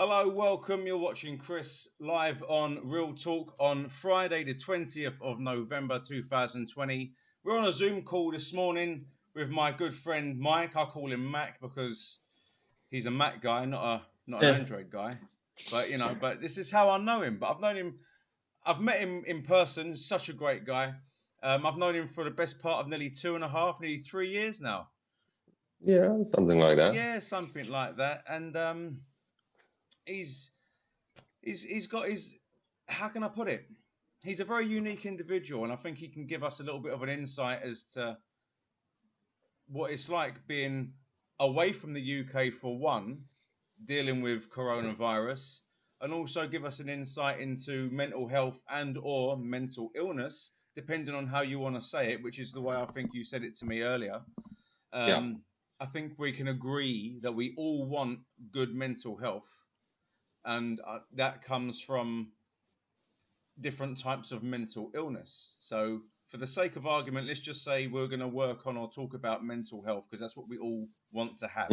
Hello, welcome. You're watching Chris live on Real Talk on Friday, the 20th of November 2020. We're on a Zoom call this morning with my good friend Mike. I call him Mac because he's a Mac guy, not an Yeah. Android guy. But this is how I know him. But I've met him in person. Such a great guy. I've known him for the best part of nearly 2.5, nearly 3 years now. Yeah, something like that. Yeah, something like that. And he's got his, how can I put it? He's a very unique individual, and I think he can give us a little bit of an insight as to what it's like being away from the UK for one, dealing with coronavirus, and also give us an insight into mental health and or mental illness, depending on how you want to say it, which is the way I think you said it to me earlier. Yeah. I think we can agree that we all want good mental health, and that comes from different types of mental illness. So, for the sake of argument, let's just say we're going to work on or talk about mental health because that's what we all want to have.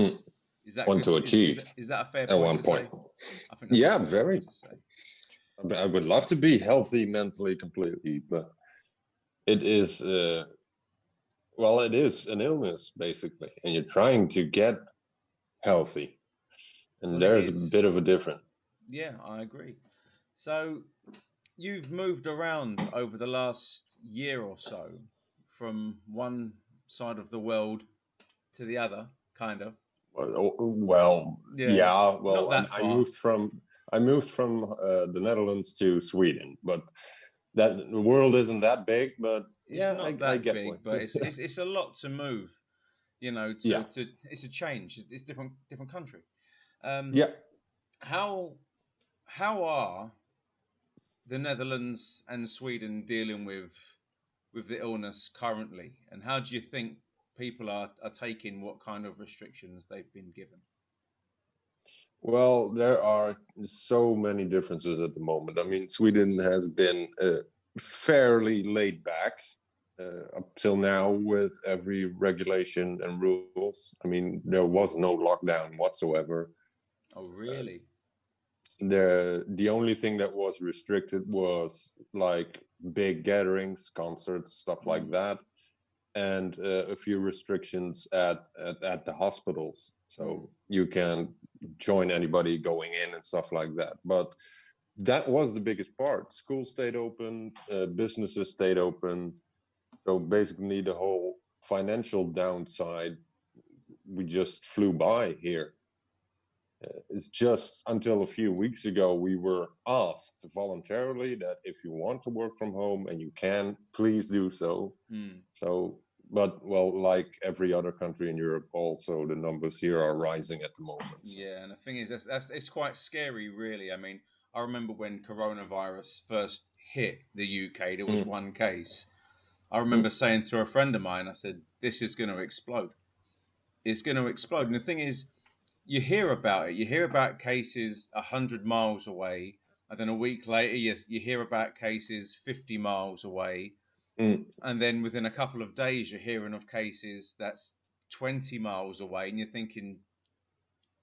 Is that Want good? to achieve is that a fair at point one to point. say? I think that's Yeah, a fair very. point to say. I would love to be healthy mentally completely, but it is, it is an illness basically, and you're trying to get healthy, and Well, there's a bit of a difference. Yeah, I agree. So, you've moved around over the last year or so from one side of the world to the other, kind of. Yeah. Not that I far. moved from the Netherlands to Sweden, but that the world isn't that big. But It's yeah, not I that get big, one. but it's a lot to move. Yeah. To it's a change. It's different country. Yeah. How are the Netherlands and Sweden dealing with the illness currently, and how do you think people are taking what kind of restrictions they've been given? Well, there are so many differences at the moment. I mean, Sweden has been fairly laid back up till now with every regulation and rules. I mean, there was no lockdown whatsoever. Oh, really? The only thing that was restricted was like big gatherings, concerts, stuff like that, and a few restrictions at the hospitals. So you can join anybody going in and stuff like that. But that was the biggest part. Schools stayed open, businesses stayed open. So basically, the whole financial downside, we just flew by here. It's just until a few weeks ago we were asked voluntarily that if you want to work from home and you can, please do so. So, but like every other country in Europe, also the numbers here are rising at the moment. So. Yeah, and the thing is, that's it's quite scary, really. I mean, I remember when coronavirus first hit the UK, there was one case. I remember saying to a friend of mine, I said, "This is going to explode. It's going to explode." And the thing is, you hear about it. You hear about cases 100 miles away, and then a week later, you hear about cases 50 miles away, and then within a couple of days, you're hearing of cases that's 20 miles away, and you're thinking,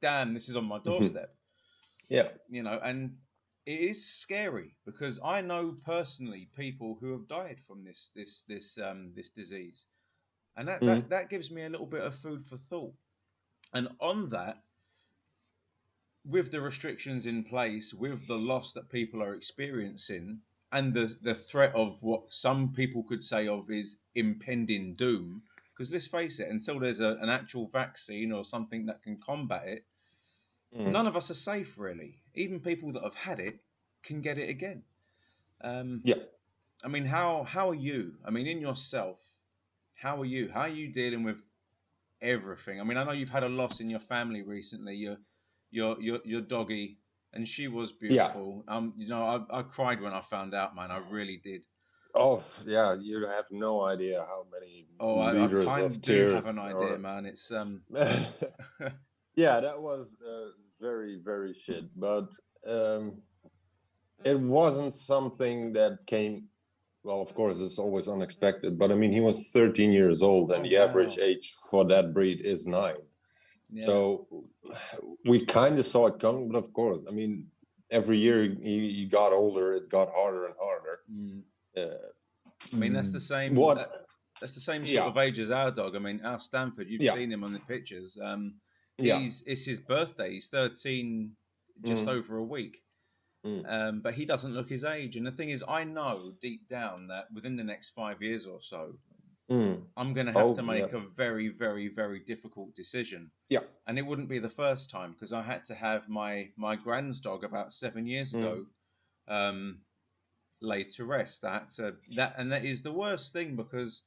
"Damn, this is on my doorstep." Yeah, And it is scary because I know personally people who have died from this disease, and that gives me a little bit of food for thought. And on that, with the restrictions in place, with the loss that people are experiencing, and the threat of what some people could say of is impending doom, because let's face it, until there's an actual vaccine or something that can combat it, none of us are safe, really. Even people that have had it can get it again. Yeah. I mean, how are you? I mean, in yourself, how are you? How are you dealing with everything? I mean, I know you've had a loss in your family recently. Your doggy, and she was beautiful. Yeah. I cried when I found out, man. I really did. Oh yeah, you have no idea how many I liters kind of of do have tears. an idea, man. It's Yeah, that was very very shit, but it wasn't something that came. Well, of course, it's always unexpected, but I mean, he was 13 years old, and the average age for that breed is 9. Yeah. So we kind of saw it coming, but of course, I mean, every year he got older, it got harder and harder. I mean, that's the same. What? That's the same sort Yeah. of age as our dog. I mean, our Stanford. You've Yeah. seen him on the pictures. Yeah. It's his birthday. He's 13, just over a week. But he doesn't look his age. And the thing is, I know deep down that within the next 5 years or so, I'm going to have to make a very, very, very difficult decision. Yeah. And it wouldn't be the first time, because I had to have my grand's dog about 7 years ago laid to rest. That is the worst thing, because,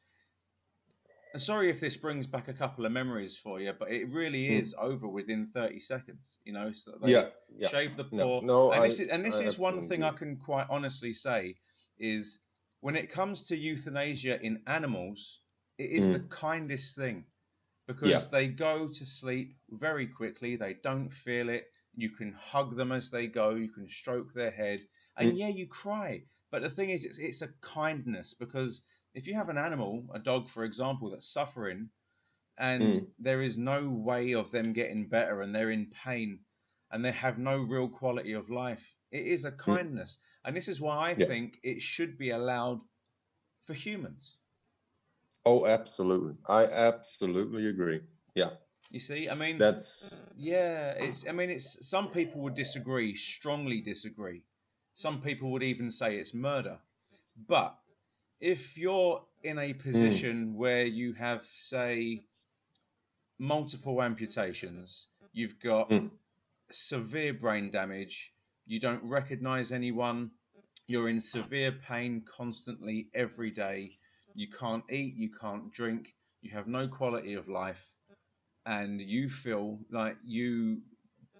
and sorry if this brings back a couple of memories for you, but it really is over within 30 seconds. You know, so they shave the paw. And this is one thing I can quite honestly say is, when it comes to euthanasia in animals, it is the kindest thing, because they go to sleep very quickly. They don't feel it. You can hug them as they go. You can stroke their head, and you cry. But the thing is, it's a kindness, because if you have an animal, a dog, for example, that's suffering, and there is no way of them getting better, and they're in pain, and they have no real quality of life, it is a kindness. And this is why I think it should be allowed for humans. Oh, absolutely. I absolutely agree. Yeah. You see, I mean, that's it's some people would disagree, strongly disagree. Some people would even say it's murder. But if you're in a position where you have, say, multiple amputations, you've got severe brain damage, you don't recognize anyone, you're in severe pain constantly every day, you can't eat, you can't drink, you have no quality of life, and you feel like you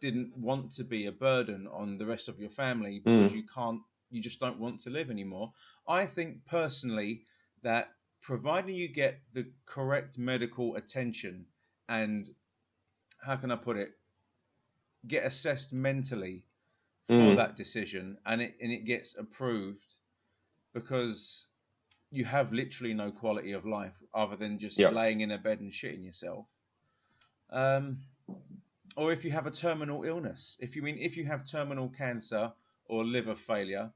didn't want to be a burden on the rest of your family because you just don't want to live anymore. I think personally that, providing you get the correct medical attention and, how can I put it, get assessed mentally for that decision, and it gets approved, because you have literally no quality of life other than just laying in a bed and shitting yourself. Or if you have a terminal illness, if you have terminal cancer or liver failure,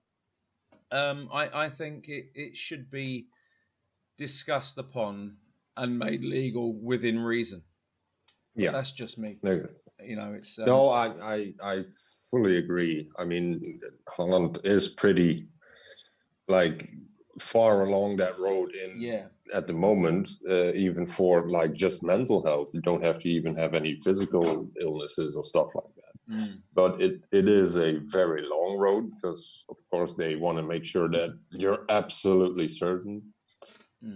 I think it should be discussed upon and made legal within reason. But that's just me. You know, it's no, I fully agree. I mean, Holland is pretty like far along that road at the moment, even for like just mental health. You don't have to even have any physical illnesses or stuff like that. But it is a very long road, because of course they want to make sure that you're absolutely certain.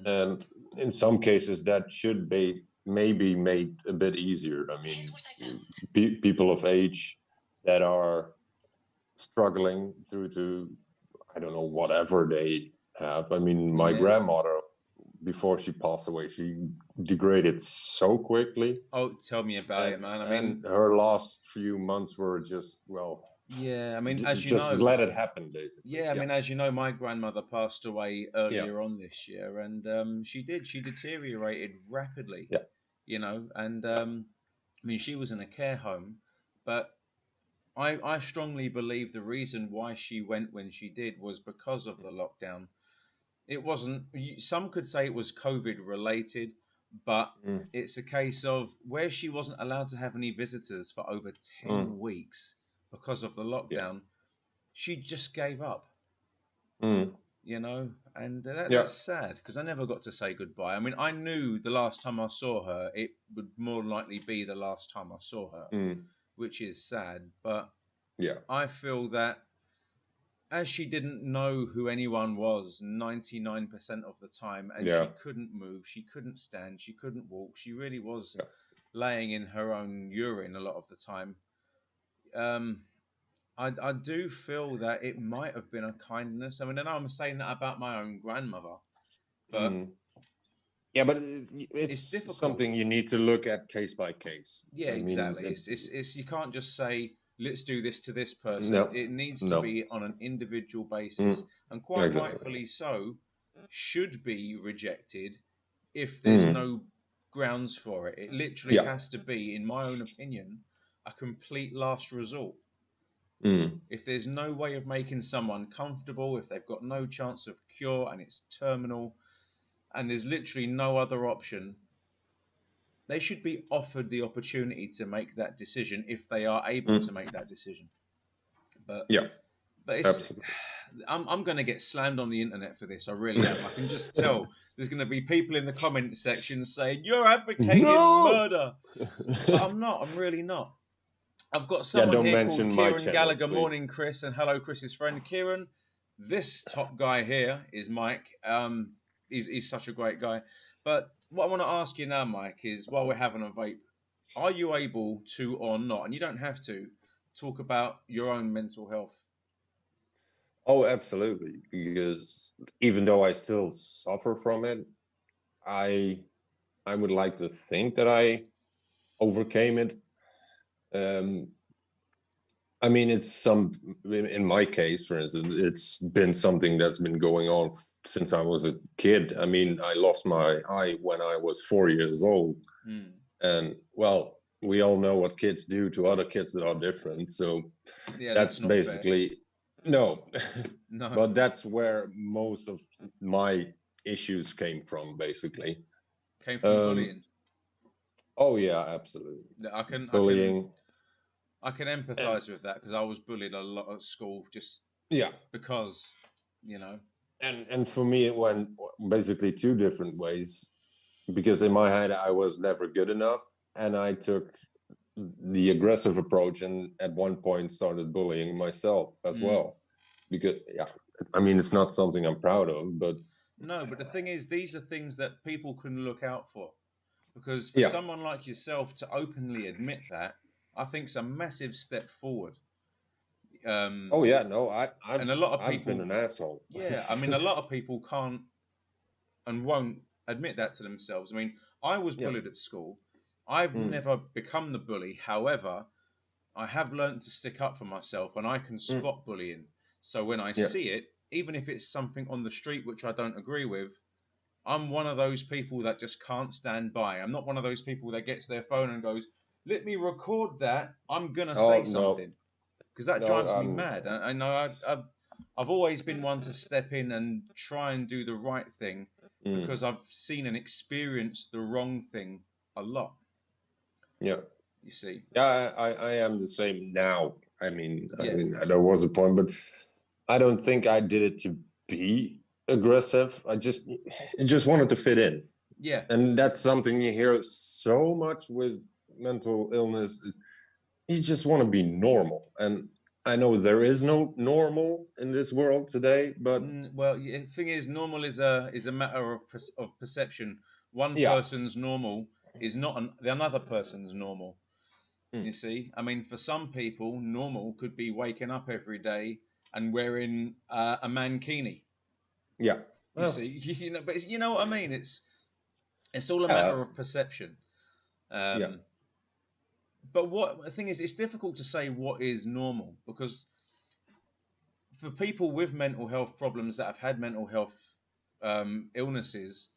And in some cases that should be maybe made a bit easier. I mean, people of age that are struggling through to, I don't know, whatever they have. I mean, my grandmother, before she passed away, she degraded so quickly. Oh, tell me about it, man. I mean, her last few months were just, I mean, as you just know, let it happen, basically. I mean, as you know, my grandmother passed away earlier on this year, and she deteriorated rapidly. You know, and I mean, she was in a care home, but I strongly believe the reason why she went when she did was because of the lockdown. It wasn't, some could say it was COVID related, but it's a case of where she wasn't allowed to have any visitors for over 10 weeks because of the lockdown. She just gave up. You know, and that's sad, because I never got to say goodbye. I mean, I knew the last time I saw her, it would more likely be the last time I saw her, which is sad. But I feel that, as she didn't know who anyone was 99% of the time, and she couldn't move, she couldn't stand, she couldn't walk, she really was laying in her own urine a lot of the time. I do feel that it might have been a kindness. I mean, I know I'm saying that about my own grandmother, but but it's something you need to look at case by case. Exactly. It's you can't just say, let's do this to this person. It needs to be on an individual basis, and quite rightfully so, should be rejected if there's no grounds for it. It literally has to be, in my own opinion, a complete last resort. Mm. If there's no way of making someone comfortable, if they've got no chance of cure and it's terminal, and there's literally no other option, they should be offered the opportunity to make that decision if they are able to Mm. make that decision. But Yeah, but it's absolutely. I'm going to get slammed on the internet for this. I really am. I can just tell there's going to be people in the comment section saying you're advocating No. murder, but I'm not. I'm really not. I've got Yeah, someone don't here called mention my Kieran channels, Gallagher. please. Morning, Chris, and hello, Chris's friend Kieran. This top guy here is Mike. He's such a great guy. But what I want to ask you now, Mike, is while we're having a vape, are you able to or not, and you don't have to, talk about your own mental health? Oh, absolutely. Because even though I still suffer from it, I I would like to think that I overcame it. Um, I mean, in my case, for instance, it's been something that's been going on since I was a kid. I mean, I lost my eye when I was 4 years old. Mm. And well, we all know what kids do to other kids that are different. So Yeah, that's that's not fair. basically, no, No. but that's where most of my issues came from, basically. Came from bullying. Oh yeah, absolutely. Bullying. I can empathize with that because I was bullied a lot at school just Yeah. because, you know. And for me, it went basically two different ways, because in my head I was never good enough, and I took the aggressive approach, and at one point started bullying myself as well. Because yeah, I mean, it's not something I'm proud of, but no, but the thing is, these are things that people can look out for, because for someone like yourself to openly admit that, I think is a massive step forward. Oh yeah, no, And a lot of I've been people, an asshole. yeah, I mean, a lot of people can't and won't admit that to themselves. I mean, I was bullied at school. I've never become the bully. However, I have learned to stick up for myself and I can spot bullying. So when I see it, even if it's something on the street which I don't agree with, I'm one of those people that just can't stand by. I'm not one of those people that gets their phone and goes, let me record that. I'm going to say something. Because that drives me mad. I know I've always been one to step in and try and do the right thing because I've seen and experienced the wrong thing a lot. Yeah. You see? Yeah, I am the same now. I mean, there was a point, but I don't think I did it to be aggressive. I just wanted to fit in. Yeah. And that's something you hear so much with mental illness. You just want to be normal. And I know there is no normal in this world today, but well, the thing is, normal is a matter of perception. One person's normal is not another person's normal. You see, I mean, for some people, normal could be waking up every day and wearing a mankini. Yeah. You see, but you know what I mean. It's all a matter of perception. But the thing is, it's difficult to say what is normal, because for people with mental health problems that have had mental health illnesses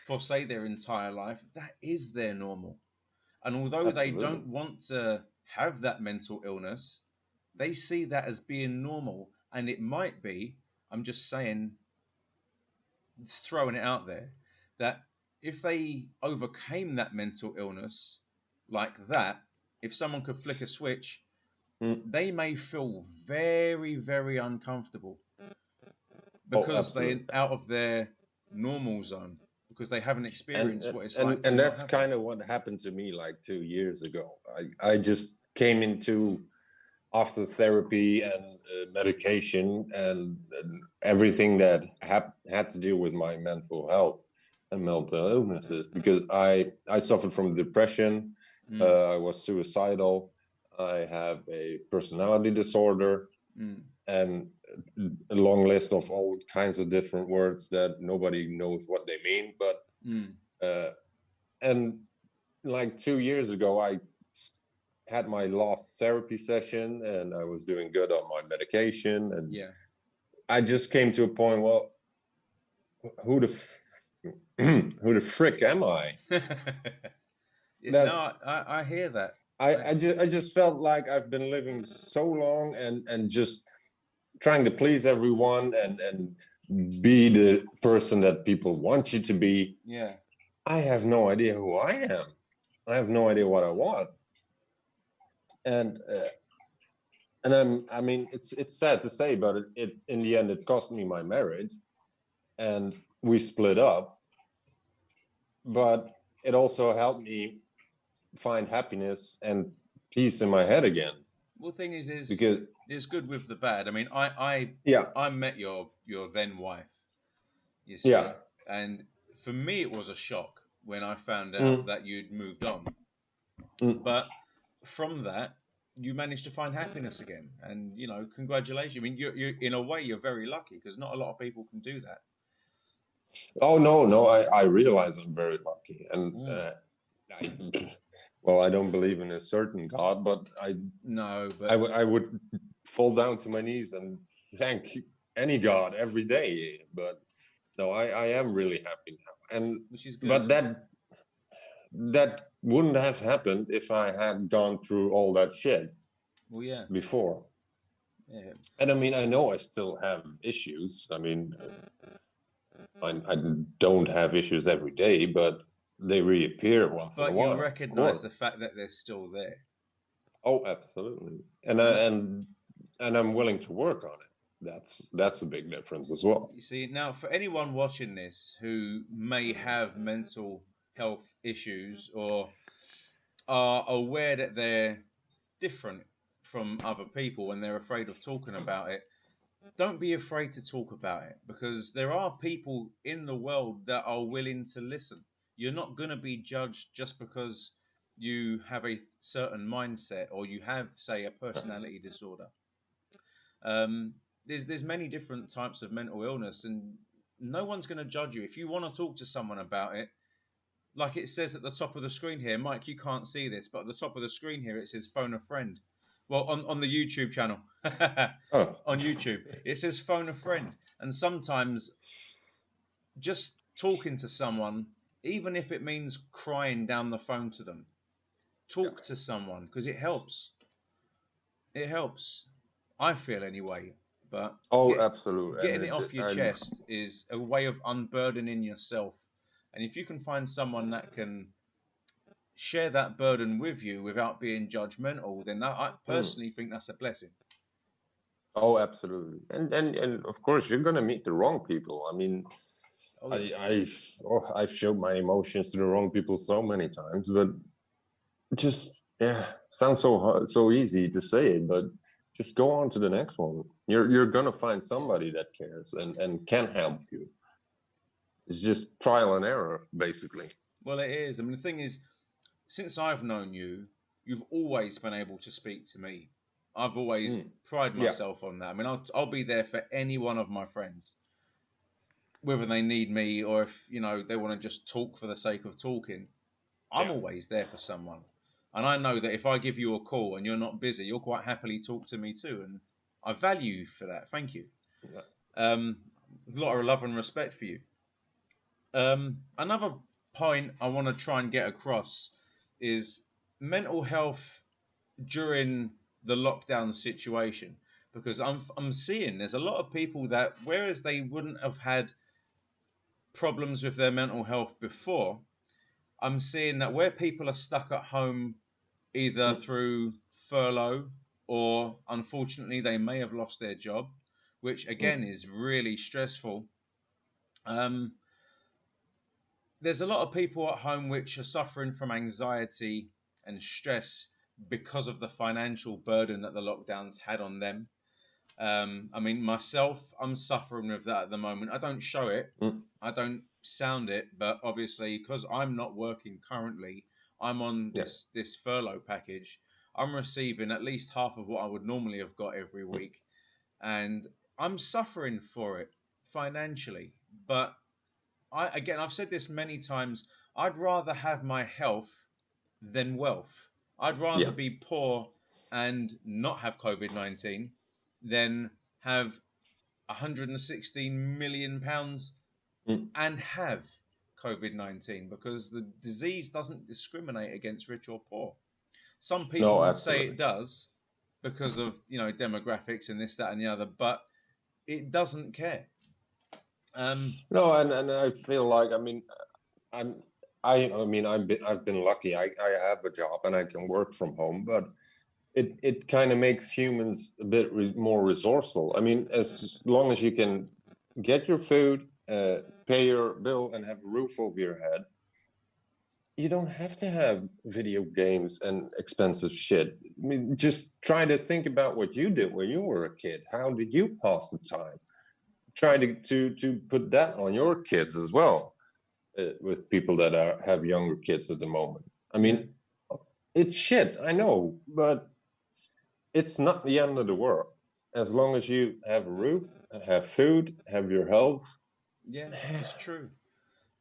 for, say, their entire life, that is their normal. And although they don't want to have that mental illness, they see that as being normal. And it might be, I'm just saying, throwing it out there, that if they overcame that mental illness like that, if someone could flick a switch, they may feel very, very uncomfortable because they're out of their normal zone, because they haven't experienced what it's like. And that's kind of what happened to me like 2 years ago. I just came into, after therapy and medication and everything that had to do with my mental health and mental illnesses, because I suffered from depression. I was suicidal. I have a personality disorder, and a long list of all kinds of different words that nobody knows what they mean. But and like 2 years ago, I had my last therapy session, and I was doing good on my medication, and I just came to a point. Well, who the frick am I? No, I hear that. I just felt like I've been living so long and just trying to please everyone and be the person that people want you to be. Yeah. I have no idea who I am. I have no idea what I want. And I mean, it's sad to say, but it in the end, it cost me my marriage, and we split up. But it also helped me find happiness and peace in my head again. Well, thing is Because there's good with the bad. I mean, yeah, I met your then wife, you yeah, see, and for me it was a shock when I found out mm, that you'd moved on. mm. But from that, you managed to find happiness again, and congratulations. I mean, you in a way you're very lucky because not a lot of people can do that. Oh no, no, I realize I'm very lucky, and Mm. I, well, I don't believe in a certain God, but No, but I would fall down to my knees and thank any God every day. But no, I am really happy now, and which is good. but that wouldn't have happened if I had gone through all that shit Well, yeah, before. yeah. And I mean, I know I still have issues. I mean, I don't have issues every day, but they reappear once in a But you while, of recognise the course. fact that they're still there. Oh, absolutely. And And I'm willing to work on it. That's a big difference as well. you see, now for anyone watching this who may have mental health issues or are aware that they're different from other people and they're afraid of talking about it, don't be afraid to talk about it because there are people in the world that are willing to listen. You're not going to be judged just because you have a certain mindset or you have, say, a personality disorder. Um, there's many different types of mental illness, and no one's going to judge you if you want to talk to someone about it. Like it says at the top of the screen here, Mike, you can't see this, but at the top of the screen here it says phone a friend. Well, on the YouTube channel, Oh, on YouTube, it says phone a friend, and sometimes just talking to someone, even if it means crying down the phone to them, yeah. talk to someone because it helps. It helps. I feel anyway, but Oh, get absolutely. getting it off your chest is a way of unburdening yourself. And if you can find someone that can share that burden with you without being judgmental, then I mm. personally think that's a blessing. Oh, absolutely. And of course you're gonna meet the wrong people. I mean, Oh yeah, I've showed my emotions to the wrong people so many times, but just yeah, sounds so hard, so easy to say it, but just go on to the next one. You're gonna find somebody that cares and can help you. It's just trial and error, basically. well it is. I mean the thing is, since I've known you, you've always been able to speak to me. I've always Mm. pride Yeah, myself on that. I mean I'll be there for any one of my friends, whether they need me or if they want to just talk for the sake of talking. I'm yeah, always there for someone. And I know that if I give you a call and you're not busy, you'll quite happily talk to me too. And I value you for that. Thank you. yeah. Um, a lot of love and respect for you. Another point I want to try and get across is mental health during the lockdown situation. Because I'm seeing there's a lot of people that, whereas they wouldn't have had problems with their mental health before, I'm seeing that where people are stuck at home either Mm. through furlough or unfortunately they may have lost their job, which again Mm. is really stressful. Um, there's a lot of people at home which are suffering from anxiety and stress because of the financial burden that the lockdowns had on them. I mean, myself, I'm suffering with that at the moment. I don't show it, Mm. I don't sound it, but obviously, because I'm not working currently, I'm on Yeah. this furlough package. I'm receiving at least half of what I would normally have got every Mm. week, and I'm suffering for it financially. But I've said this many times. I'd rather have my health than wealth. I'd rather Yeah. be poor and not have COVID-19 than have 116 million pounds Mm. and have COVID-19 because the disease doesn't discriminate against rich or poor. Some No, people say it absolutely. does because of, demographics and this, that, and the other, but it doesn't care. No, and I feel like, I mean, I'm I've been lucky. I have a job and I can work from home, but it kind of makes humans a bit more resourceful. I mean, as long as you can get your food, pay your bill, and have a roof over your head, you don't have to have video games and expensive shit. I mean, just try to think about what you did when you were a kid. How did you pass the time? Try to put that on your kids as well, with people that have younger kids at the moment. I mean, it's shit, I know, but it's not the end of the world. As long as you have a roof, have food, have your health. Yeah, it's true.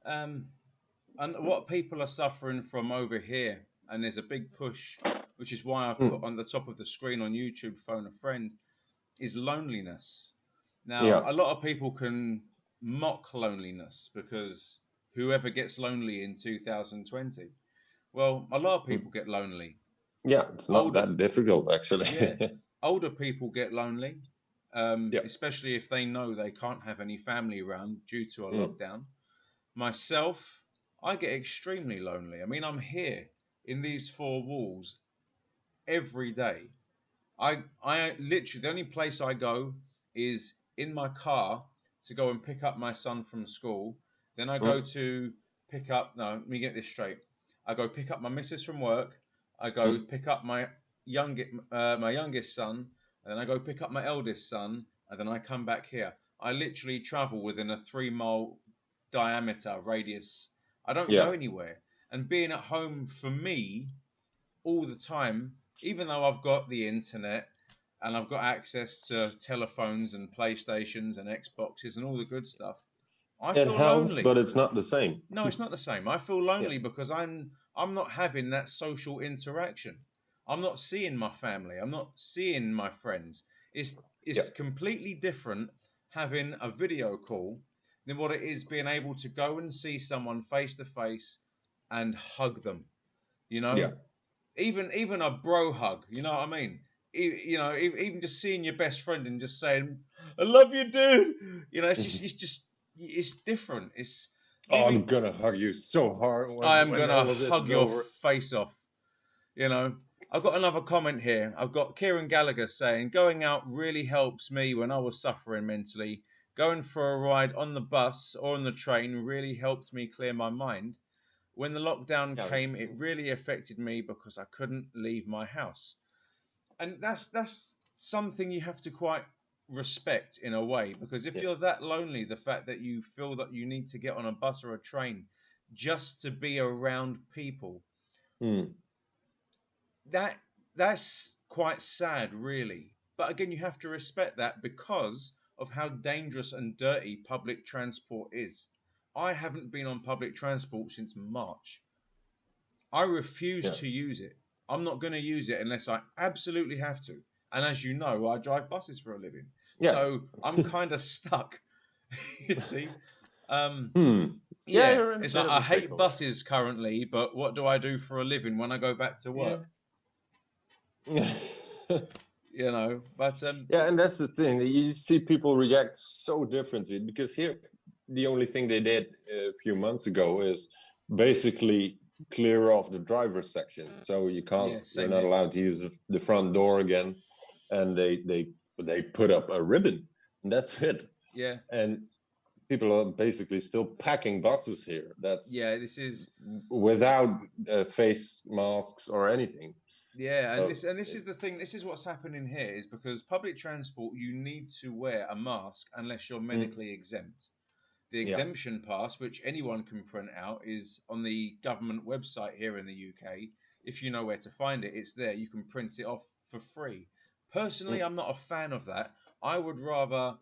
And what people are suffering from over here, and there's a big push, which is why I've put Mm, on the top of the screen on YouTube, Phone a Friend, is loneliness. Now, yeah. a lot of people can mock loneliness because whoever gets lonely in 2020, well, a lot of Mm. people get lonely. Yeah, it's not Older, that difficult actually. yeah, older people get lonely, Yeah. especially if they know they can't have any family around due to a Mm, lockdown. Myself, I get extremely lonely. I mean, I'm here in these four walls every day. I literally, the only place I go is in my car to go and pick up my son from school. Then I go mm, to pick up, no, let me get this straight. I go pick up my missus from work. I go mm. pick up my youngest son, and then I go pick up my eldest son, and then I come back here. I literally travel within a 3 mile diameter radius. I don't go Yeah. anywhere. And being at home for me all the time, even though I've got the internet and I've got access to telephones and PlayStations and Xboxes and all the good stuff, I It feel helps, lonely. but it's not the same. No, it's not the same. I feel Yeah. lonely because I'm not having that social interaction. I'm not seeing my family. I'm not seeing my friends. It's Yeah. it's completely different having a video call than what it is being able to go and see someone face to face and hug them. You know, Yeah. even a bro hug. You know what I mean? Even just seeing your best friend and just saying, "I love you, dude." It's different. It's Oh, even I'm gonna hug you so hard I am when gonna all of this hug is your over. face off. You know, I've got another comment here. I've got Kieran Gallagher saying, going out really helps me when I was suffering mentally. Going for a ride on the bus or on the train really helped me clear my mind. When the lockdown Yeah. came, it really affected me because I couldn't leave my house. And that's something you have to quite respect in a way, because if Yeah. you're that lonely, the fact that you feel that you need to get on a bus or a train just to be around people, Mm, that that's quite sad, really. But again, you have to respect that because of how dangerous and dirty public transport is. I haven't been on public transport since March. I refuse yeah. to use it. I'm not going to use it unless I absolutely have to. And as you know, I drive buses for a living. Yeah. So I'm kind of stuck. You see? Um, Hmm. Yeah, yeah, you're in a it's bit like of I a hate pickle. buses currently, but what do I do for a living when I go back to Yeah. work? But Yeah, and that's the thing. You see people react so differently because here, the only thing they did a few months ago is basically clear off the driver's section. So yeah, you're same not here. allowed to use the front door again. And they put up a ribbon. And that's it. Yeah, And people are basically still packing buses here. That's yeah, this is without face masks or anything. yeah, and So, this is the thing. This is what's happening here is because public transport, you need to wear a mask unless you're mm, medically exempt. The yeah, exemption pass, which anyone can print out, is on the government website here in the UK. If you know where to find it, it's there. You can print it off for free. Personally, mm, I'm not a fan of that. I would rather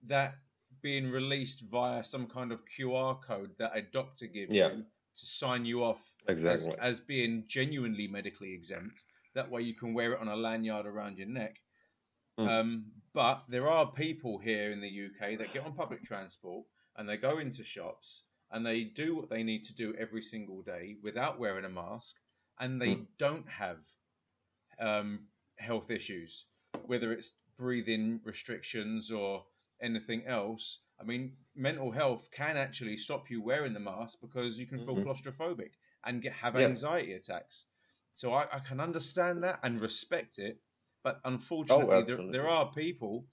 that being released via some kind of QR code that a doctor gives yeah, you to sign you off as exactly. being genuinely medically exempt. That way you can wear it on a lanyard around your neck. Mm, But there are people here in the UK that get on public transport and they go into shops and they do what they need to do every single day without wearing a mask, and mm. they don't have health issues, whether it's breathing restrictions or anything else. I mean, mental health can actually stop you wearing the mask because you can feel Hmm. claustrophobic and have Yeah. anxiety attacks. So I can understand that and respect it, but Oh, unfortunately, there absolutely. are people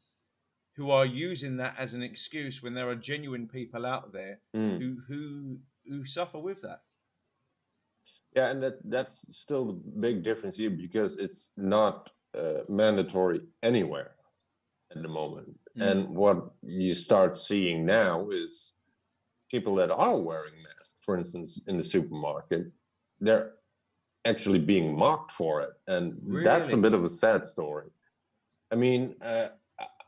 who are using that as an excuse when there are genuine people out there Mm. who suffer with that. Yeah, and that's still the big difference here because it's not mandatory anywhere at the moment. Mm. And what you start seeing now is people that are wearing masks, for instance, in the supermarket, they're actually being mocked for it, and that's a Really? bit of a sad story. I mean,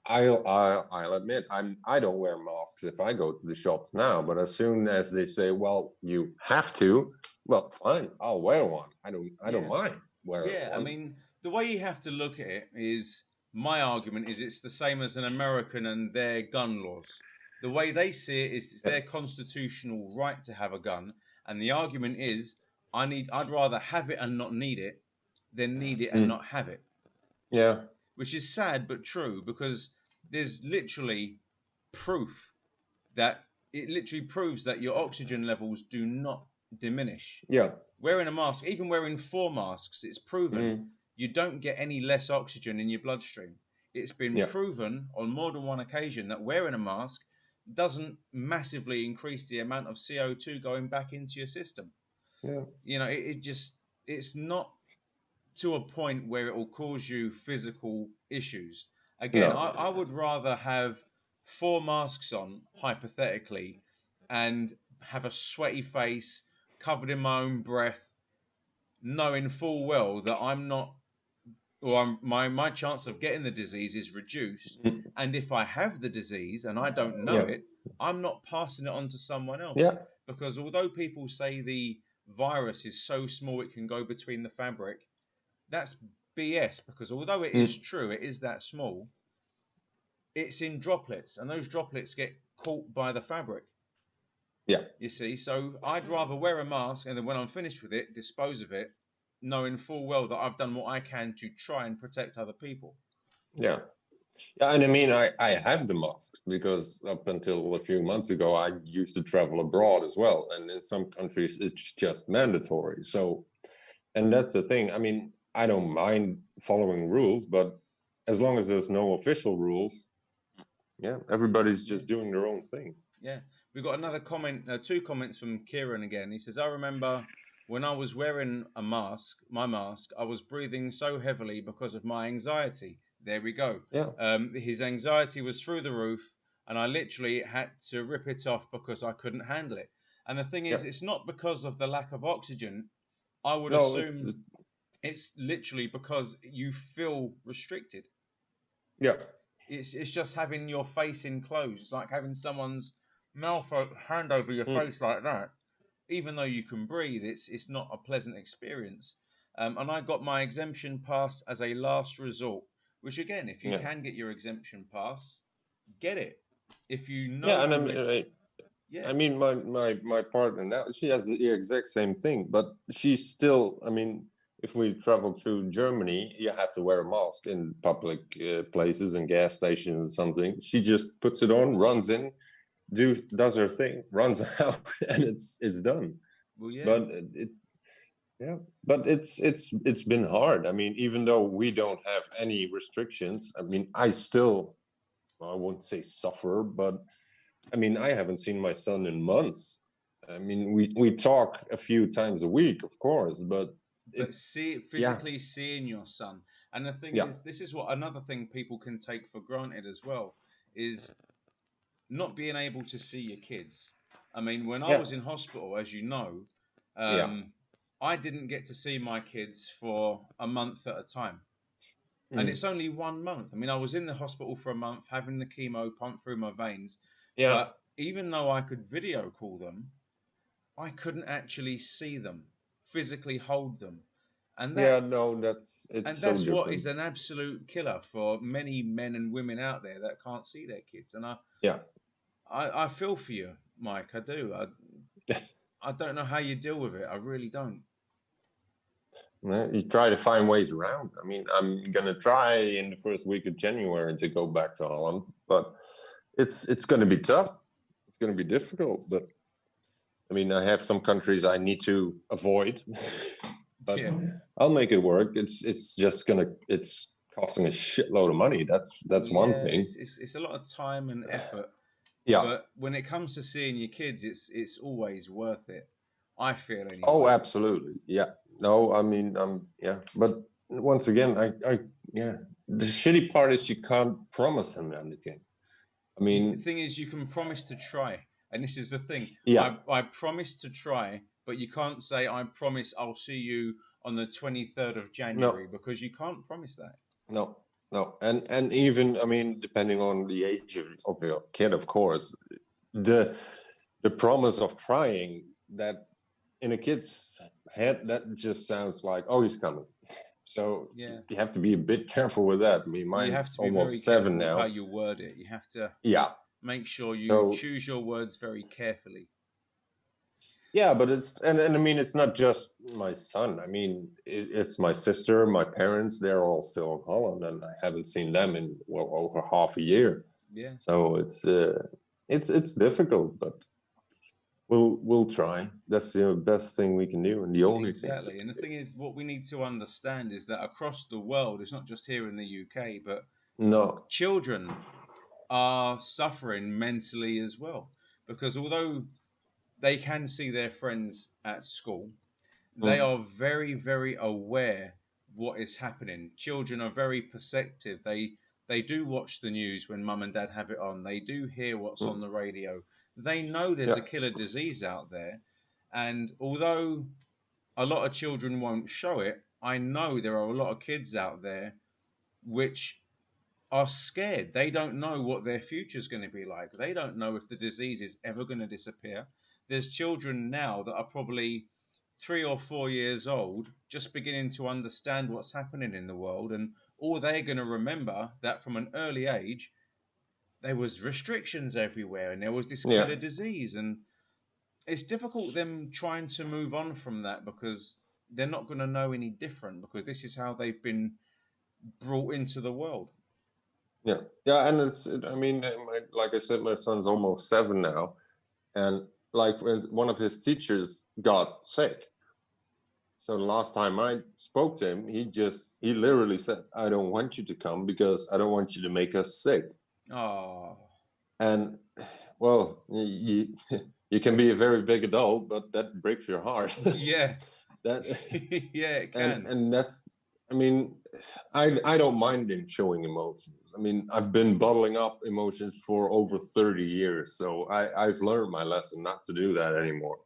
I'll admit I don't wear masks if I go to the shops now, but as soon as they say, "Well, you have to," well, fine, I'll wear one. I don't Yeah. mind wearing Yeah, I one. mean, the way you have to look at it is my argument is it's the same as an American and their gun laws. The way they see it is it's Yeah. their constitutional right to have a gun, and the argument is I'd rather have it and not need it than need it and Mm. not have it, Yeah. which is sad but true because there's literally proof that it literally proves that your oxygen levels do not diminish. Yeah. Wearing a mask, even wearing 4 masks, it's proven Mm. you don't get any less oxygen in your bloodstream. It's been Yeah. proven on more than one occasion that wearing a mask doesn't massively increase the amount of CO2 going back into your system. Yeah. You know, it's not to a point where it will cause you physical issues. Again, No. I would rather have 4 masks on, hypothetically, and have a sweaty face, covered in my own breath, knowing full well that I'm not, or my chance of getting the disease is reduced. Mm. And if I have the disease and I don't know Yeah. it, I'm not passing it on to someone else. Yeah. Because although people say the virus is so small it can go between the fabric, that's BS. Because although it is Mm. true, it is that small, it's in droplets, and those droplets get caught by the fabric. Yeah. You see, so I'd rather wear a mask and then when I'm finished with it, dispose of it, knowing full well that I've done what I can to try and protect other people. Yeah. Yeah, and I mean, I have the mask because up until a few months ago, I used to travel abroad as well, and in some countries it's just mandatory. So, and that's the thing. I mean, I don't mind following rules, but as long as there's no official rules, yeah, everybody's Yeah, just doing their own thing. yeah. We've got another comment, 2 comments from Kieran again. He says, I remember when I was wearing my mask, I was breathing so heavily because of my anxiety. There we go. Yeah, His anxiety was through the roof, and I literally had to rip it off because I couldn't handle it. And the thing yeah. is, it's not because of the lack of oxygen. I would No, assume it's literally because you feel restricted. yeah. It's just having your face enclosed. It's like having someone's hand over your Mm. face like that. Even though you can breathe, it's not a pleasant experience. And I got my exemption pass as a last resort. Which again, if you Yeah, can get your exemption pass, get it. If you know yeah. And you live, I yeah, mean, my partner now, she has the exact same thing, but she's still. I mean, if we travel through Germany, you have to wear a mask in public places and gas stations and something. She just puts it on, runs in, does her thing, runs out, and it's done. well, yeah, But yeah, but it's been hard. I mean, even though we don't have any restrictions, I mean, I still, well, I wouldn't say suffer, but I mean, I haven't seen my son in months. I mean, we talk a few times a week, of course, but but it's yeah, physically seeing your son. And the thing yeah, is, this is what another thing people can take for granted as well is not being able to see your kids. I mean, when I yeah, was in hospital, as you know, yeah, um, I didn't get to see my kids for a month at a time. And mm, it's only 1 month. I mean, I was in the hospital for a month having the chemo pumped through my veins. yeah, But even though I could video call them, I couldn't actually see them, physically hold them. And yeah. that No, it's and so that's what different. is an absolute killer for many men and women out there that can't see their kids. And Yeah, I feel for you, Mike. I do. I don't know how you deal with it. I really don't. You try to find ways around. I mean, I'm gonna try in the first week of January to go back to Holland, but it's gonna be tough. It's gonna be difficult. But I mean, I have some countries I need to avoid, but Yeah. I'll make it work. It's just it's costing a shitload of money. That's one thing. It's a lot of time and effort. Yeah. But when it comes to seeing your kids, it's always worth it. I feel anyway. Oh, absolutely. Yeah. No, I mean, yeah. But once again, yeah. The shitty part is you can't promise them anything. I mean, the thing is, you can promise to try, and this is the thing. Yeah. I promise to try, but you can't say I promise I'll see you on the 23rd of January because you can't promise that. No. And even, I mean, depending on the age of your kid, of course, the promise of trying, that in a kid's head, that just sounds like, oh, he's coming. So you have to be a bit careful with that. I mean, mine's almost 7 now. How you word it, you have to make sure you choose your words very carefully. Yeah, but and I mean, it's not just my son. I mean, it's my sister, my parents. They're all still in Holland, and I haven't seen them in over half a year. Yeah. So it's difficult, but we'll try. That's the best thing we can do, and the only thing. Exactly. And the thing is, what we need to understand is that across the world, it's not just here in the UK, but children are suffering mentally as well, because although they can see their friends at school, they are very, very aware what is happening. Children are very perceptive. They do watch the news when mum and dad have it on. They do hear what's on the radio. They know there's a killer disease out there. And although a lot of children won't show it, I know there are a lot of kids out there which are scared. They don't know what their future is going to be like. They don't know if the disease is ever going to disappear. There's children now that are probably 3 or 4 years old, just beginning to understand what's happening in the world, and all they're going to remember that from an early age there was restrictions everywhere and there was this killer disease, and it's difficult them trying to move on from that because they're not going to know any different, because this is how they've been brought into the world. Yeah, and I mean, like I said, my son's almost 7 now, and like one of his teachers got sick. So the last time I spoke to him, he literally said, "I don't want you to come because I don't want you to make us sick." Oh. And well, you can be a very big adult, but that breaks your heart. Yeah. It can. And that's, I mean, I don't mind him showing emotions. I mean, I've been bottling up emotions for over 30 years, so I've learned my lesson not to do that anymore.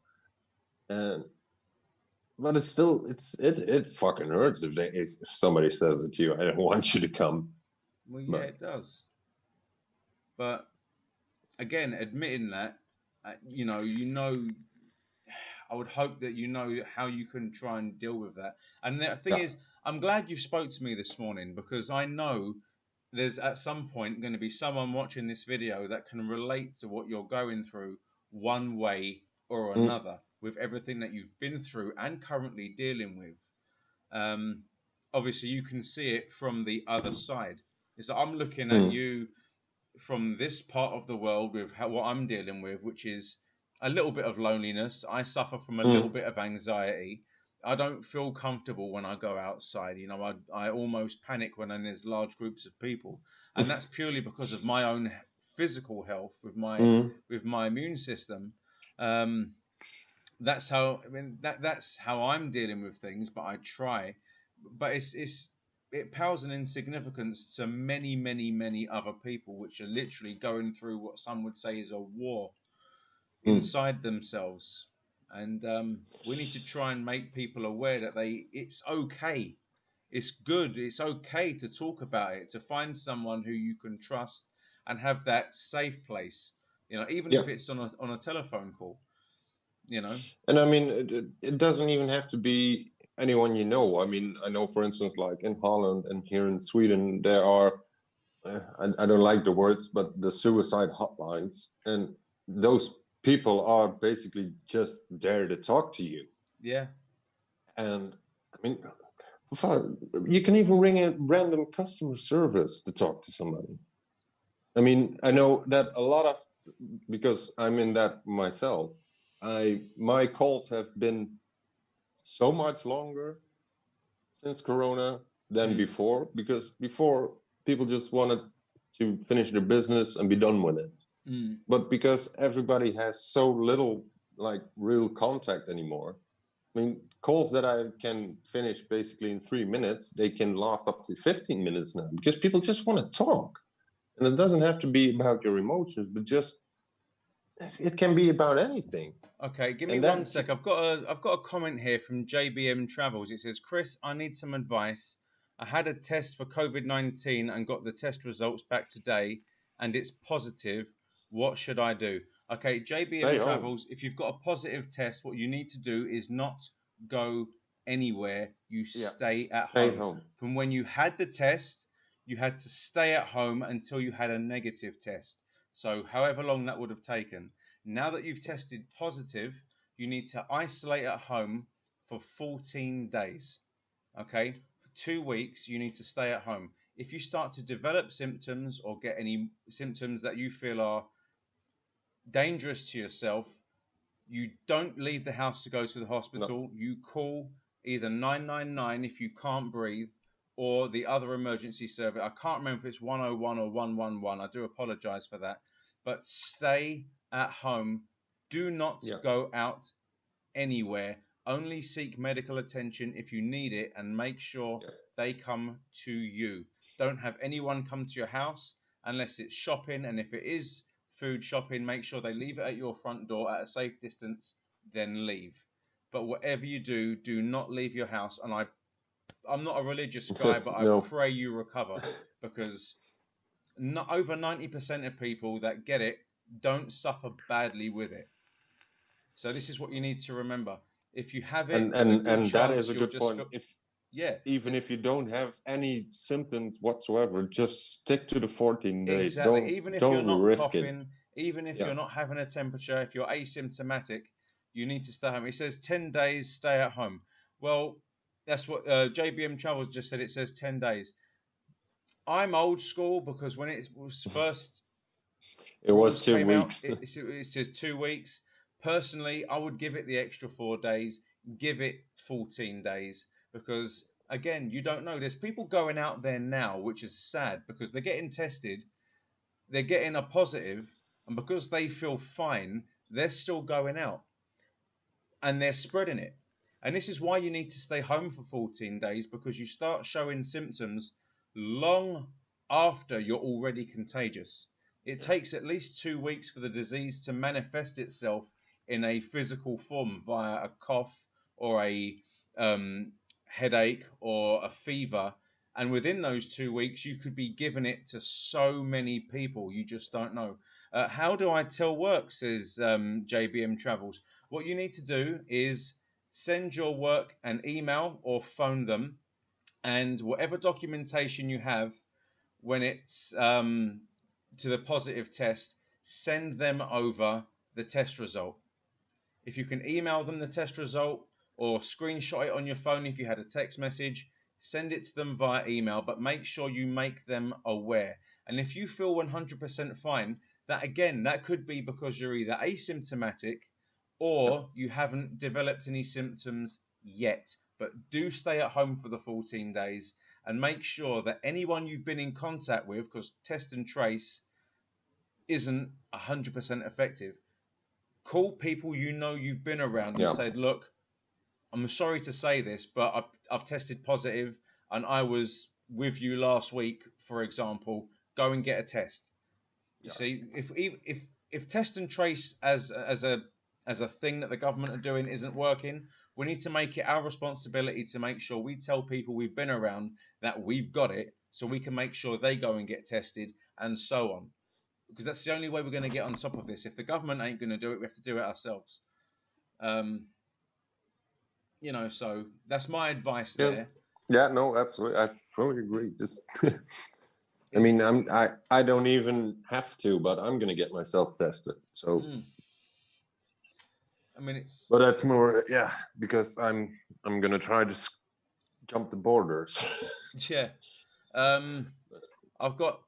But it's still, it fucking hurts if somebody says it to you, "I don't want you to come." Well, yeah, it does. But again, admitting that, you know, I would hope that you know how you can try and deal with that. And the thing is, I'm glad you spoke to me this morning, because I know there's at some point going to be someone watching this video that can relate to what you're going through one way or another, with everything that you've been through and currently dealing with. Obviously, you can see it from the other side. So I'm looking at you from this part of the world with what I'm dealing with, which is a little bit of loneliness. I suffer from a little bit of anxiety. I don't feel comfortable when I go outside. You know, I almost panic when there's large groups of people, and that's purely because of my own physical health with my immune system. That's how that's how I'm dealing with things. But I try. But it pales in insignificance to many, many, many other people, which are literally going through what some would say is a war inside themselves. And we need to try and make people aware that it's okay, it's good, it's okay to talk about it, to find someone who you can trust and have that safe place. You know, even if it's on a telephone call. You know. And I mean, it doesn't even have to be anyone you know. I mean, I know, for instance, like in Holland and here in Sweden, there are, I don't like the words, but the suicide hotlines. And those people are basically just there to talk to you. Yeah. And I mean, You can even ring a random customer service to talk to somebody. I mean, I know that a lot of, because I'm in that myself, my calls have been so much longer since Corona than before, because before people just wanted to finish their business and be done with it. But because everybody has so little like real contact anymore, I mean, calls that I can finish basically in 3 minutes, they can last up to 15 minutes now, because people just want to talk. And it doesn't have to be about your emotions, but just, it can be about anything. Okay, give me 1 sec. I've got a comment here from JBM Travels. It says, Chris, I need some advice. I had a test for COVID-19 and got the test results back today, and it's positive. What should I do? Okay, JBM Travels, if you've got a positive test, what you need to do is not go anywhere. You stay at home. From when you had the test, you had to stay at home until you had a negative test. So however long that would have taken. Now that you've tested positive, you need to isolate at home for 14 days. Okay? For 2 weeks, you need to stay at home. If you start to develop symptoms or get any symptoms that you feel are dangerous to yourself, you don't leave the house to go to the hospital. No. You call either 999 if you can't breathe, or the other emergency service. I can't remember if it's 101 or 111. I do apologize for that. But stay at home. Do not go out anywhere. Only seek medical attention if you need it, and make sure they come to you. Don't have anyone come to your house unless it's shopping, and if it is food shopping, make sure they leave it at your front door at a safe distance, then leave. But whatever you do, do not leave your house. And I'm not a religious guy, but I pray you recover, because over 90% of people that get it don't suffer badly with it. So this is what you need to remember. If you have it, and that is a good point. Even if you don't have any symptoms whatsoever, just stick to the 14 days. Exactly. Even if you're not coughing, even if you're not having a temperature, if you're asymptomatic, you need to stay home. It says 10 days, stay at home. Well, that's what JBM Travels just said. It says 10 days. I'm old school, because when it was first, it was 2 weeks. It says 2 weeks. Personally, I would give it the extra 4 days, give it 14 days, because again, you don't know. There's people going out there now, which is sad, because they're getting tested, they're getting a positive, and because they feel fine, they're still going out and they're spreading it. And this is why you need to stay home for 14 days, because you start showing symptoms long after you're already contagious. It takes at least 2 weeks for the disease to manifest itself in a physical form via a cough or a headache or a fever. And within those 2 weeks, you could be giving it to so many people. You just don't know. How do I tell work, says JBM Travels. What you need to do is send your work an email or phone them, and whatever documentation you have when it's to the positive test, send them over the test result. If you can email them the test result, or screenshot it on your phone if you had a text message, send it to them via email, but make sure you make them aware. And if you feel 100% fine, that could be because you're either asymptomatic or you haven't developed any symptoms yet. But do stay at home for the 14 days, and make sure that anyone you've been in contact with, because test and trace isn't 100% effective, call people you know you've been around and say, look, I'm sorry to say this, but I've tested positive and I was with you last week, for example. Go and get a test. You see, if test and trace as a thing that the government are doing isn't working, we need to make it our responsibility to make sure we tell people we've been around that we've got it, so we can make sure they go and get tested, and so on. Because that's the only way we're going to get on top of this. If the government ain't going to do it, we have to do it ourselves. So that's my advice there. Yeah, no, absolutely. I fully agree. Just, I mean, I don't even have to, but I'm going to get myself tested. So, I mean, it's. But that's more, because I'm going to try to jump the borders. Yeah. I've got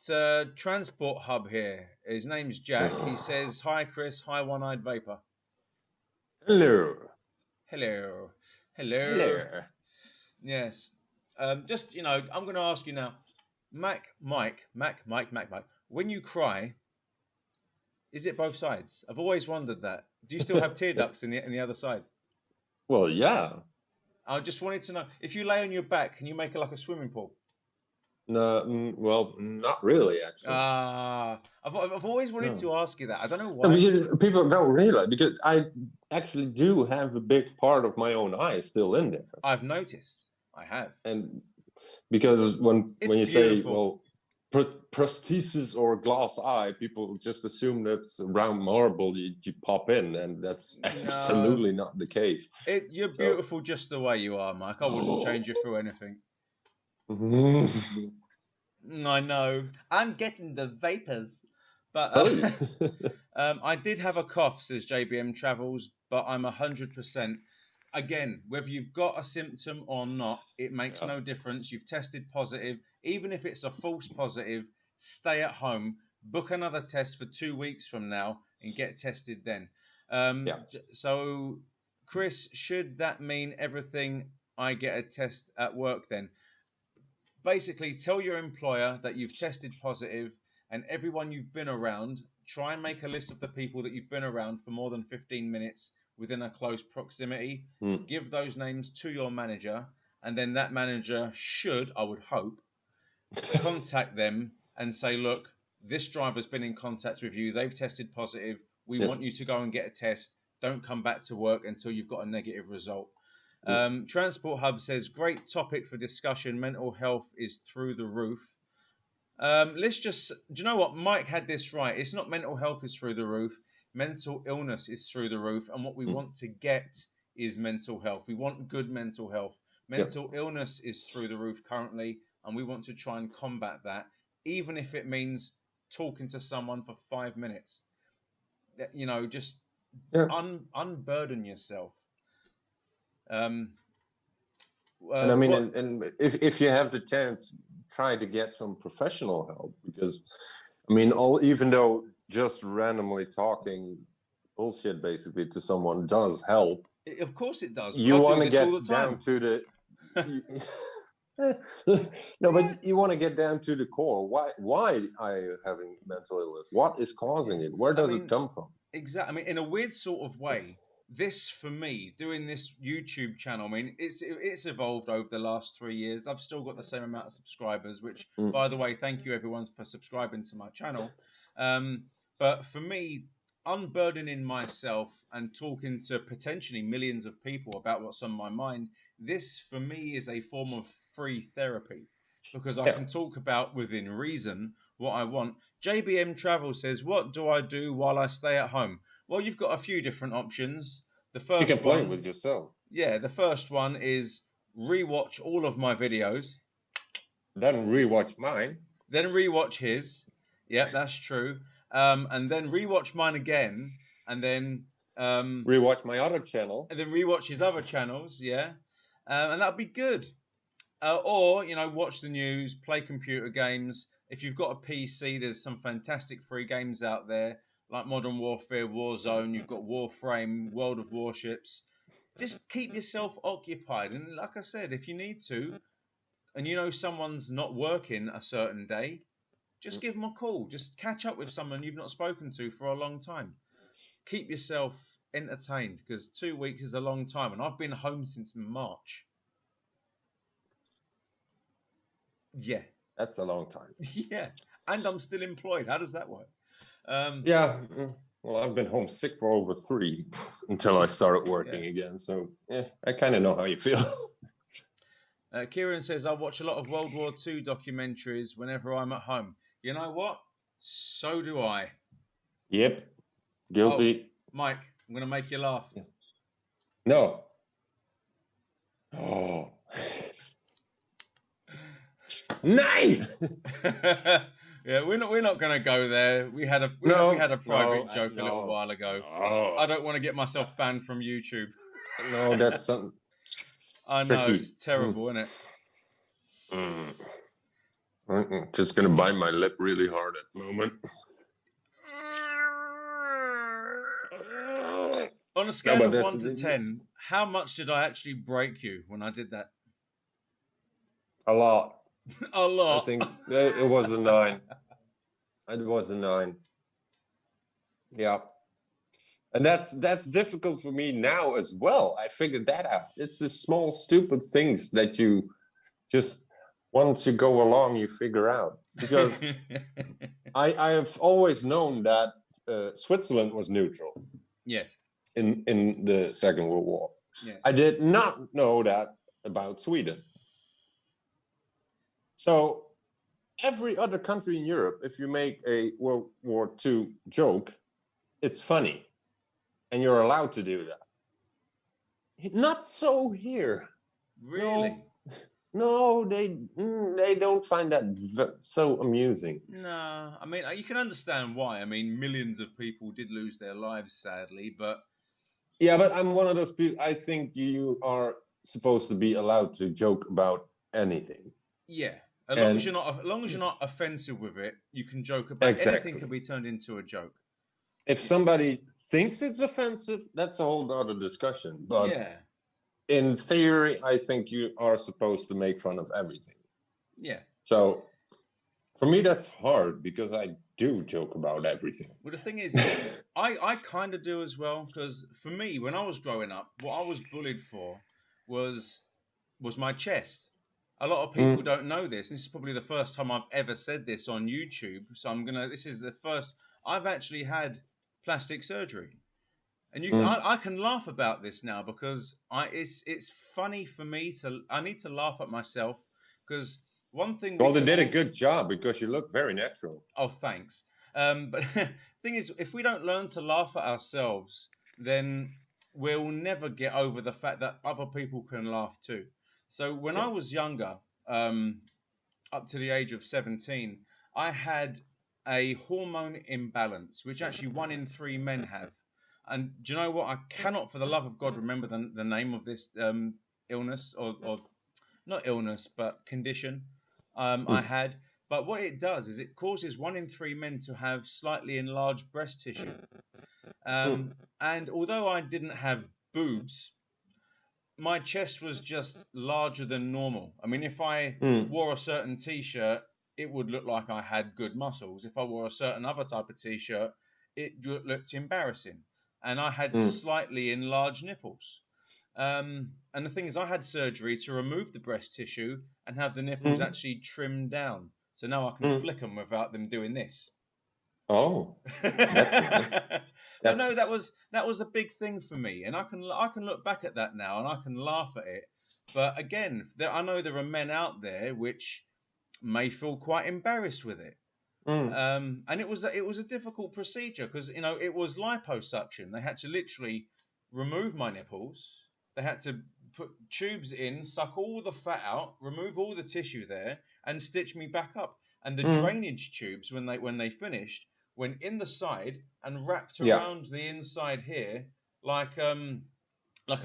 Transport Hub here. His name's Jack. He says, "Hi, Chris. Hi, One-Eyed Vapor." Hello. Hello. Hello. Hello. Yes. Just, I'm going to ask you now, Mike. When you cry, is it both sides? I've always wondered that. Do you still have tear ducts in the other side? Well, yeah. I just wanted to know, if you lay on your back, can you make it like a swimming pool? No, well, not really, actually. I've always wanted to ask you that. I don't know No, why. people don't realize, because I actually do have a big part of my own eye still in there. I've noticed. I have. And because when you say, well, prosthesis or glass eye, people just assume that's round marble you pop in, and that's absolutely not the case. You're beautiful just the way you are, Mike. I wouldn't change you for anything. I know. I'm getting the vapors. But I did have a cough, says JBM Travels, but I'm 100%. Again, whether you've got a symptom or not, it makes no difference. You've tested positive. Even if it's a false positive, stay at home, book another test for 2 weeks from now, and get tested then. So, Chris, should that mean everything I get a test at work then? Basically, tell your employer that you've tested positive, and everyone you've been around, try and make a list of the people that you've been around for more than 15 minutes within a close proximity. Give those names to your manager, and then that manager should, I would hope, contact them and say, look, this driver's been in contact with you. They've tested positive. We want you to go and get a test. Don't come back to work until you've got a negative result. Transport Hub says, great topic for discussion. Mental health is through the roof. Do you know what? Mike had this right. It's not mental health is through the roof. Mental illness is through the roof. And what we want to get is mental health. We want good mental health. Mental illness is through the roof currently. And we want to try and combat that, even if it means talking to someone for 5 minutes. Just unburden yourself. And I mean, and if you have the chance, try to get some professional help, because I mean, even though just randomly talking bullshit basically to someone does help, of course it does. You want to get down to the no, but you want to get down to the core. Why are you having mental illness? What is causing it? Where does it come from? Exactly. I mean, in a weird sort of way, this, for me, doing this YouTube channel, I mean, it's evolved over the last 3 years. I've still got the same amount of subscribers, which, by the way, thank you everyone for subscribing to my channel. But for me, unburdening myself and talking to potentially millions of people about what's on my mind, this, for me, is a form of free therapy, because I can talk about, within reason, what I want. JBM Travel says, what do I do while I stay at home? Well, you've got a few different options. The first you can play with yourself. Yeah, the first one is rewatch all of my videos. Then rewatch mine. Then rewatch his. Yeah, that's true. And then rewatch mine again, and then rewatch my other channel. And then rewatch his other channels. Yeah, and that'd be good. Or watch the news, play computer games. If you've got a PC, there's some fantastic free games out there, like Modern Warfare, Warzone. You've got Warframe, World of Warships. Just keep yourself occupied. And like I said, if you need to, and someone's not working a certain day, just give them a call. Just catch up with someone you've not spoken to for a long time. Keep yourself entertained, because 2 weeks is a long time. And I've been home since March. Yeah. That's a long time. Yeah. And I'm still employed. How does that work? Yeah. Well, I've been homesick for over 3 until I started working again. So, yeah, I kind of know how you feel. Kieran says, I watch a lot of World War II documentaries whenever I'm at home. You know what? So do I. Yep. Guilty. Oh, Mike, I'm going to make you laugh. No. Oh. 9! Yeah, we're not going to go there. We had a private joke a little while ago. I don't want to get myself banned from YouTube. No, that's something. I know, it's terrible, isn't it? Mm. I'm just gonna bite my lip really hard at the moment. On a scale of 1 to 10, how much did I actually break you when I did that? A lot. A lot. I think it was a 9. It was a 9. Yeah. And that's difficult for me now as well. I figured that out. It's the small, stupid things that you just, once you go along, you figure out. Because I have always known that Switzerland was neutral. Yes. In the Second World War. Yes. I did not know that about Sweden. So every other country in Europe, if you make a World War II joke, it's funny. And you're allowed to do that. Not so here. Really? No, they don't find that so amusing. No, I mean, you can understand why. I mean, millions of people did lose their lives, sadly, but... Yeah, but I'm one of those people, I think you are supposed to be allowed to joke about anything. Yeah. As long as you're not offensive with it, you can joke about it. Anything can be turned into a joke. If somebody thinks it's offensive, that's a whole other discussion. But yeah, in theory, I think you are supposed to make fun of everything. Yeah. So for me, that's hard because I do joke about everything. Well, the thing is, I kind of do as well, because for me, when I was growing up, what I was bullied for was my chest. A lot of people don't know this. This is probably the first time I've ever said this on YouTube. So this is the first, I've actually had plastic surgery. And I can laugh about this now because it's funny for me I need to laugh at myself because one thing. Well, they did a good job because you look very natural. Oh, thanks. But thing is, if we don't learn to laugh at ourselves, then we'll never get over the fact that other people can laugh too. So when I was younger, up to the age of 17, I had a hormone imbalance, which actually 1 in 3 men have. And do you know what? I cannot, for the love of God, remember the name of this illness or not illness, but condition I had. But what it does is it causes 1 in 3 men to have slightly enlarged breast tissue. And although I didn't have boobs, my chest was just larger than normal. I mean, if I wore a certain t-shirt, it would look like I had good muscles. If I wore a certain other type of t-shirt, it looked embarrassing. And I had slightly enlarged nipples. And the thing is, I had surgery to remove the breast tissue and have the nipples actually trimmed down. So now I can flick them without them doing this. Oh, that's nice. But no, that was a big thing for me, and I can look back at that now and I can laugh at it. But again, I know there are men out there which may feel quite embarrassed with it. And it was a difficult procedure because it was liposuction. They had to literally remove my nipples. They had to put tubes in, suck all the fat out, remove all the tissue there, and stitch me back up. And the drainage tubes, when they finished, went in the side and wrapped around the inside here like a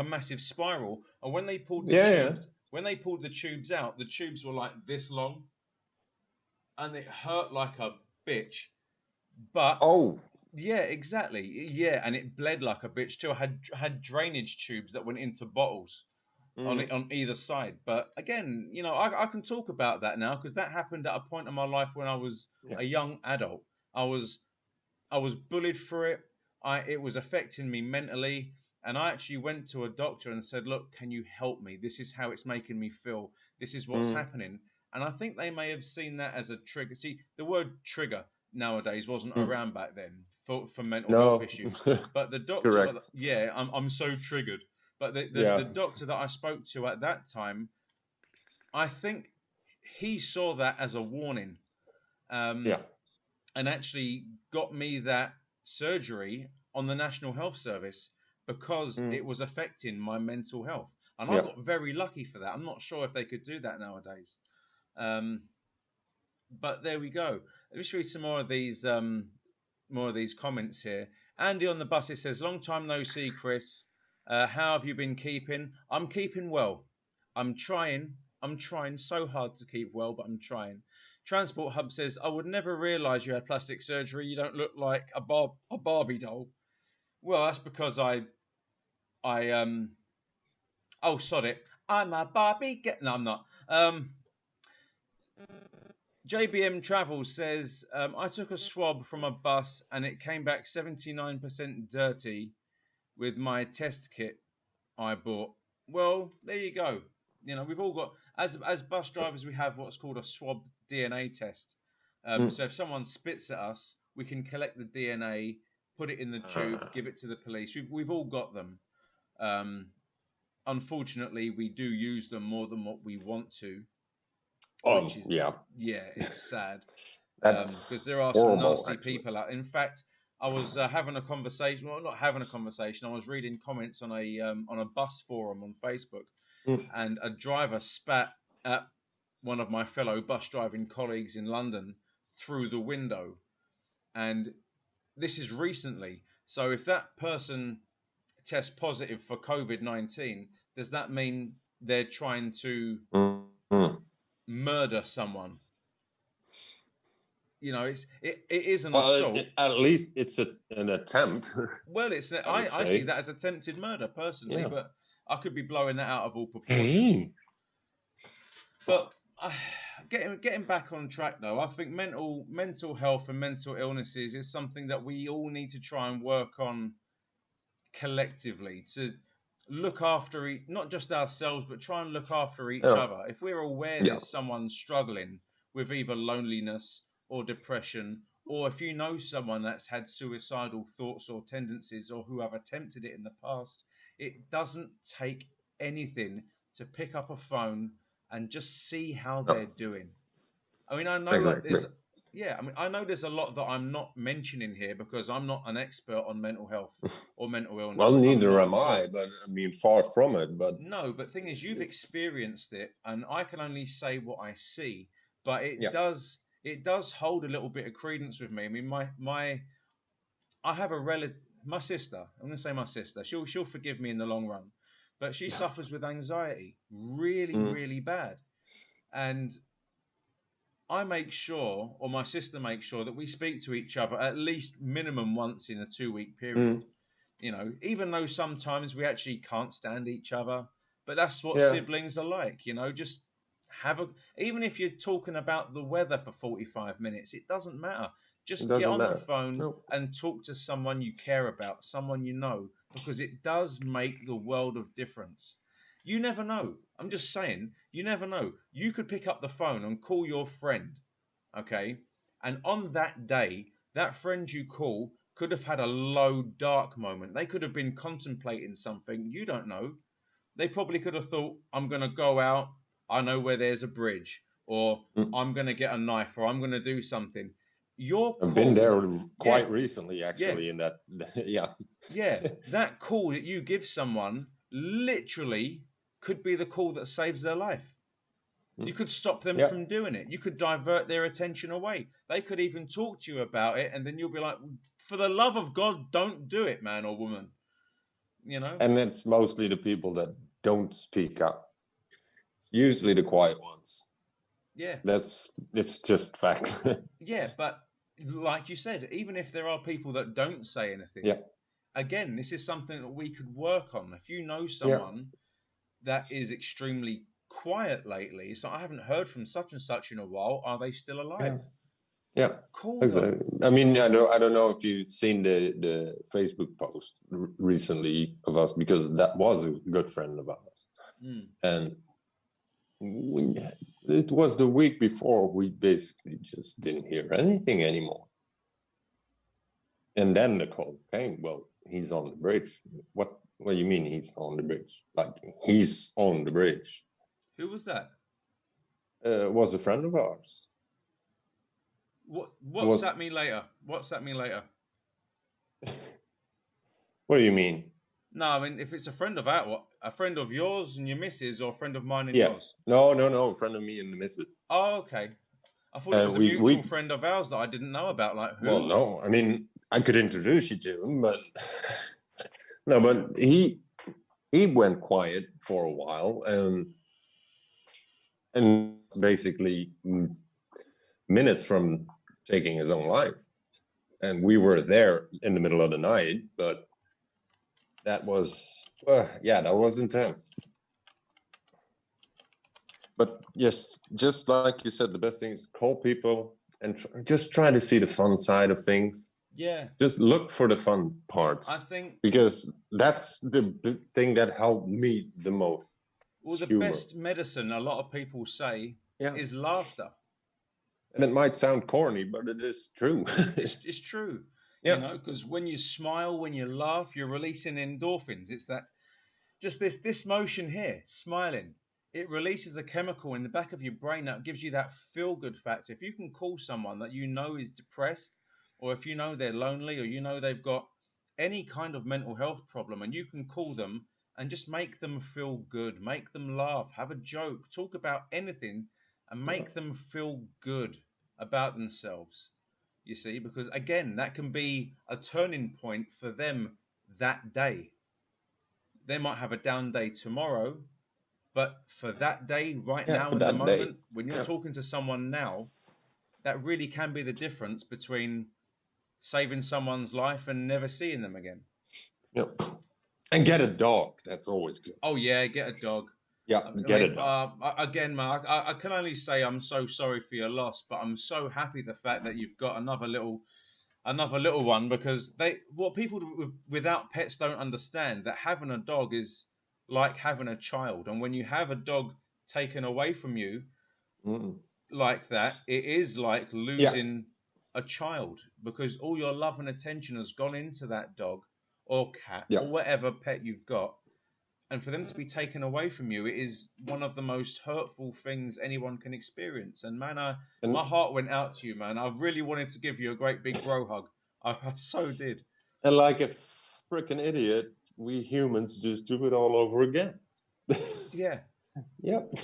massive spiral. And when they pulled the tubes out, the tubes were like this long, and it hurt like a bitch. But yeah, exactly. Yeah, and it bled like a bitch too. I had drainage tubes that went into bottles on either side. But again, I can talk about that now because that happened at a point in my life when I was a young adult. I was bullied for it. It was affecting me mentally, and I actually went to a doctor and said, "Look, can you help me? This is how it's making me feel. This is what's happening." And I think they may have seen that as a trigger. See, the word trigger nowadays wasn't around back then for mental health issues. But the doctor, I'm so triggered. But the doctor that I spoke to at that time, I think he saw that as a warning. And actually got me that surgery on the National Health Service because it was affecting my mental health. And I got very lucky for that. I'm not sure if they could do that nowadays. But there we go. Let me show you some more of these comments here. Andy on the bus, it says, "Long time no see, Chris. How have you been keeping?" I'm keeping well. I'm trying. I'm trying so hard to keep well, but I'm trying. Transport Hub says, I would never realise you had plastic surgery. You don't look like a Barbie doll. Well, that's because oh, sod it. I'm a Barbie. No, I'm not. JBM Travel says, I took a swab from a bus and it came back 79% dirty with my test kit I bought. Well, there you go. You know, we've all got, as bus drivers, we have what's called a swab DNA test. So if someone spits at us, we can collect the DNA, put it in the tube, give it to the police. We've all got them. Unfortunately, we do use them more than what we want to. Which is, yeah, it's sad. That's because there are horrible, some nasty actually. people out. In fact, I was having a conversation. Well, not having a conversation. I was reading comments on a bus forum on Facebook, and a driver spat at one of my fellow bus driving colleagues in London through the window, and this is recently. So if that person tests positive for COVID-19, does that mean they're trying to murder someone? You know, it is an assault. At least it's an attempt. Well, I see that as attempted murder personally, but I could be blowing that out of all proportion. But getting back on track though, I think mental health and mental illnesses is something that we all need to try and work on collectively to look after not just ourselves, but try and look after each other. If we're aware there's someone struggling with either loneliness or depression, or if you know someone that's had suicidal thoughts or tendencies or who have attempted it in the past, it doesn't take anything to pick up a phone and just see how they're doing. I mean, I know I know there's a lot that I'm not mentioning here because I'm not an expert on mental health or mental illness. Well, neither am I, but I mean, far from it. But no, but thing is, you've experienced it, and I can only say what I see. But it does hold a little bit of credence with me. I mean, I have a relative, my sister. I'm going to say my sister. She'll forgive me in the long run, but she suffers with anxiety, really bad, and I make sure, or my sister makes sure, that we speak to each other at least minimum once in a 2-week period. You know, even though sometimes we actually can't stand each other, but that's what siblings are like. You know, just even if you're talking about the weather for 45 minutes, it doesn't matter. Just get on the phone and talk to someone you care about, someone you know, because it does make the world of difference. You never know. I'm just saying, you never know. You could pick up the phone and call your friend, okay? And on that day, that friend you call could have had a low, dark moment. They could have been contemplating something. You don't know. They probably could have thought, I'm going to go out. I know where there's a bridge. Or I'm going to get a knife. Or I'm going to do something. I've been there quite recently, actually, in that, that call that you give someone literally could be the call that saves their life. You could stop them from doing it. You could divert their attention away. They could even talk to you about it, and then you'll be like, for the love of God, don't do it, man or woman. You know? And it's mostly the people that don't speak up. It's usually the quiet ones. Yeah. It's just fact. Yeah, but like you said, even if there are people that don't say anything, again, this is something that we could work on. If you know someone that is extremely quiet lately, so I haven't heard from such and such in a while, are they still alive? Yeah. Cool. Exactly. I mean, I don't know if you've seen the Facebook post recently of us, because that was a good friend of ours. And it was the week before, we basically just didn't hear anything anymore. And then the call came, well, he's on the bridge. What do you mean he's on the bridge? Like, he's on the bridge. Who was that? Was a friend of ours. WhatsApp me later. WhatsApp me later. What do you mean? No, I mean, if it's a friend of yours and your missus, or a friend of mine and yours? No, a friend of me and the missus. Oh, okay. I thought it was a mutual friend of ours that I didn't know about. Like, who? Well, no. I mean, I could introduce you to him, but no, but he went quiet for a while, and and basically minutes from taking his own life. And we were there in the middle of the night, but that was, that was intense. But yes, just like you said, the best thing is call people and just try to see the fun side of things. Yeah. Just look for the fun parts. I think because that's the thing that helped me the most. Well, the humor. best medicine, a lot of people say, is laughter. And it might sound corny, but it is true. It's true. You know, because when you smile, when you laugh, you're releasing endorphins. It's that, just this motion here, smiling. It releases a chemical in the back of your brain that gives you that feel-good factor. If you can call someone that you know is depressed, or if you know they're lonely, or you know they've got any kind of mental health problem, and you can call them and just make them feel good, make them laugh, have a joke, talk about anything, and make them feel good about themselves. You see, because again, that can be a turning point for them that day. They might have a down day tomorrow, but for that day, right now in the moment, when you're talking to someone now, that really can be the difference between saving someone's life and never seeing them again. Yep. And get a dog. That's always good. Oh yeah, get a dog. Yeah, get a dog. Again, Mark, I can only say I'm so sorry for your loss, but I'm so happy the fact that you've got another little one, because what people without pets don't understand, that having a dog is like having a child, and when you have a dog taken away from you like that, it is like losing a child, because all your love and attention has gone into that dog or cat or whatever pet you've got, and for them to be taken away from you, it is one of the most hurtful things anyone can experience. And man, my heart went out to you, man. I really wanted to give you a great big bro hug. I so did. And like a freaking idiot, we humans just do it all over again. Yeah. Yep.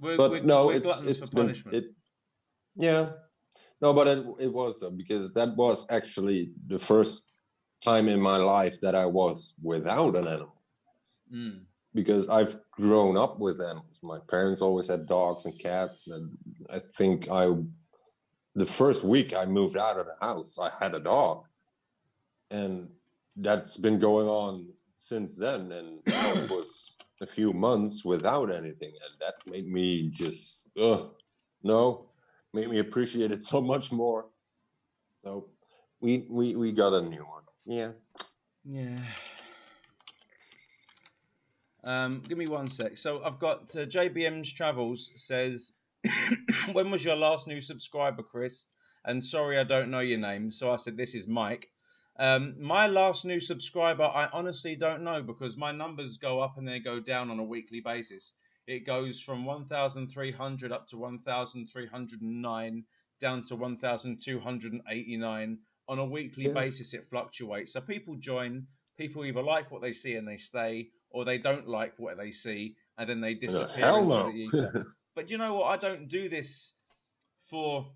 We're gluttons for punishment. No, but it was because that was actually the first time in my life that I was without an animal. Because I've grown up with animals. My parents always had dogs and cats, and I think the first week I moved out of the house, I had a dog, and that's been going on since then. And now it was a few months without anything, and that made me just made me appreciate it so much more. So we got a new one. Yeah. Give me one sec. So I've got JBM's Travels says, when was your last new subscriber, Chris? And sorry, I don't know your name. So I said, this is Mike. My last new subscriber, I honestly don't know, because my numbers go up and they go down on a weekly basis. It goes from 1,300 up to 1,309, down to 1,289. On a weekly basis, it fluctuates. So people join. People either like what they see and they stay, or they don't like what they see and then they disappear into the ether. But you know what? I don't do this for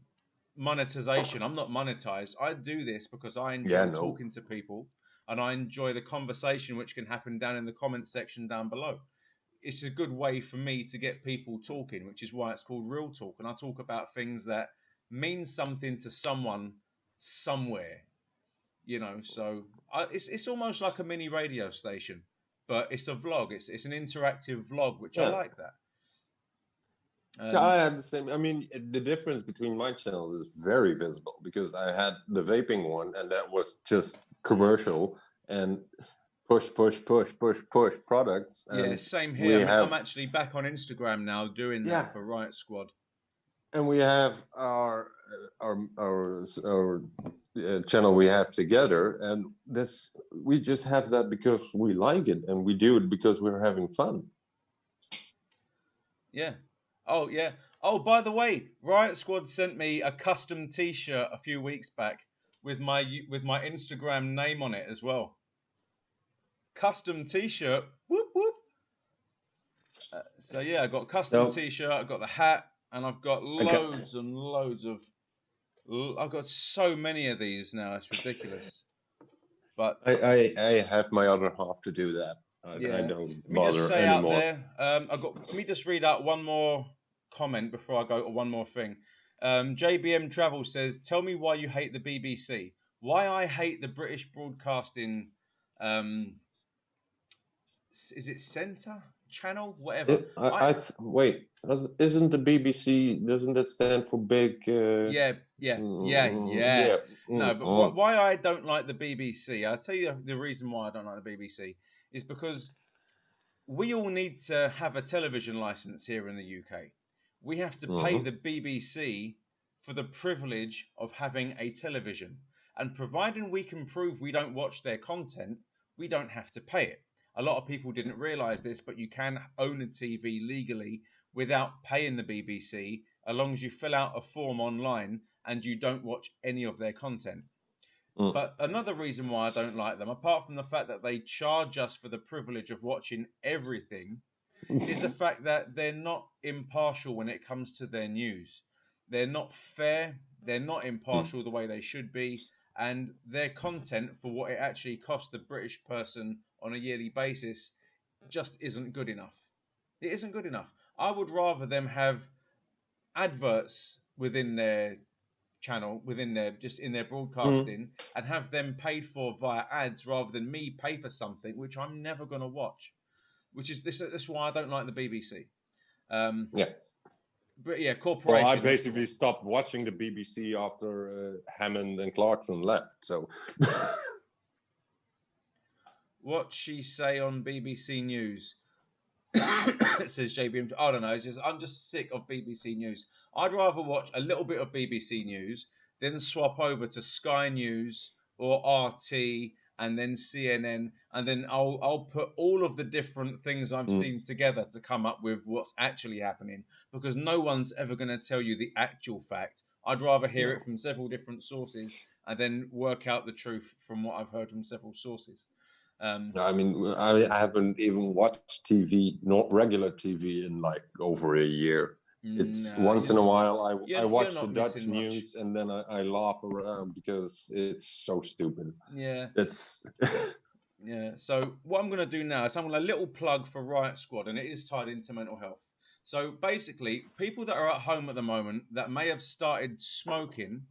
monetization. I'm not monetized. I do this because I enjoy talking to people, and I enjoy the conversation which can happen down in the comment section down below. It's a good way for me to get people talking, which is why it's called Real Talk. And I talk about things that mean something to someone somewhere. You know, so it's almost like a mini radio station, but it's a vlog. It's an interactive vlog, which I like that. I had the same. I mean, the difference between my channels is very visible, because I had the vaping one, and that was just commercial and push products. And same here. I'm actually back on Instagram now doing that for Riot Squad. And we have our channel we have together, and we just have that because we like it, and we do it because we're having fun. Oh, by the way, Riot Squad sent me a custom t-shirt a few weeks back with my Instagram name on it as well. Custom t-shirt, whoop whoop. So yeah, I got a custom t-shirt, I got the hat, and I've got loads and loads of. I've got so many of these now, it's ridiculous. But I have my other half to do that. I don't bother anymore. Let me just say out there. Let me just read out one more comment before I go to one more thing. JBM Travel says, tell me why you hate the BBC. Why I hate the British Broadcasting, is it Centre? Channel? Whatever. Wait, isn't the BBC, doesn't that stand for big... Yeah. No, but why I don't like the BBC, I'll tell you the reason why I don't like the BBC, is because we all need to have a television license here in the UK. We have to pay the BBC for the privilege of having a television. And providing we can prove we don't watch their content, we don't have to pay it. A lot of people didn't realise this, but you can own a TV legally without paying the BBC, as long as you fill out a form online and you don't watch any of their content. But another reason why I don't like them, apart from the fact that they charge us for the privilege of watching everything, is the fact that they're not impartial when it comes to their news. They're not fair, they're not impartial the way they should be, and their content, for what it actually costs the British person on a yearly basis, just isn't good enough. It isn't good enough. I would rather them have adverts within their channel, within their broadcasting, and have them paid for via ads rather than me pay for something which I'm never going to watch. Which is that's why I don't like the BBC. But yeah, corporation. Well, I basically stopped watching the BBC after Hammond and Clarkson left. So, what she say on BBC News? Says JBM. I don't know. I'm just sick of BBC News. I'd rather watch a little bit of BBC News, then swap over to Sky News or RT, and then CNN, and then I'll put all of the different things I've seen together to come up with what's actually happening, because no one's ever going to tell you the actual fact. I'd rather hear it from several different sources and then work out the truth from what I've heard from several sources. I mean, I haven't even watched TV, not regular TV, in like over a year. It's once in a while I watch the Dutch news and then I laugh around because it's so stupid. Yeah. It's yeah. So what I'm going to do now is I'm going to little plug for Riot Squad, and it is tied into mental health. So basically, people that are at home at the moment that may have started smoking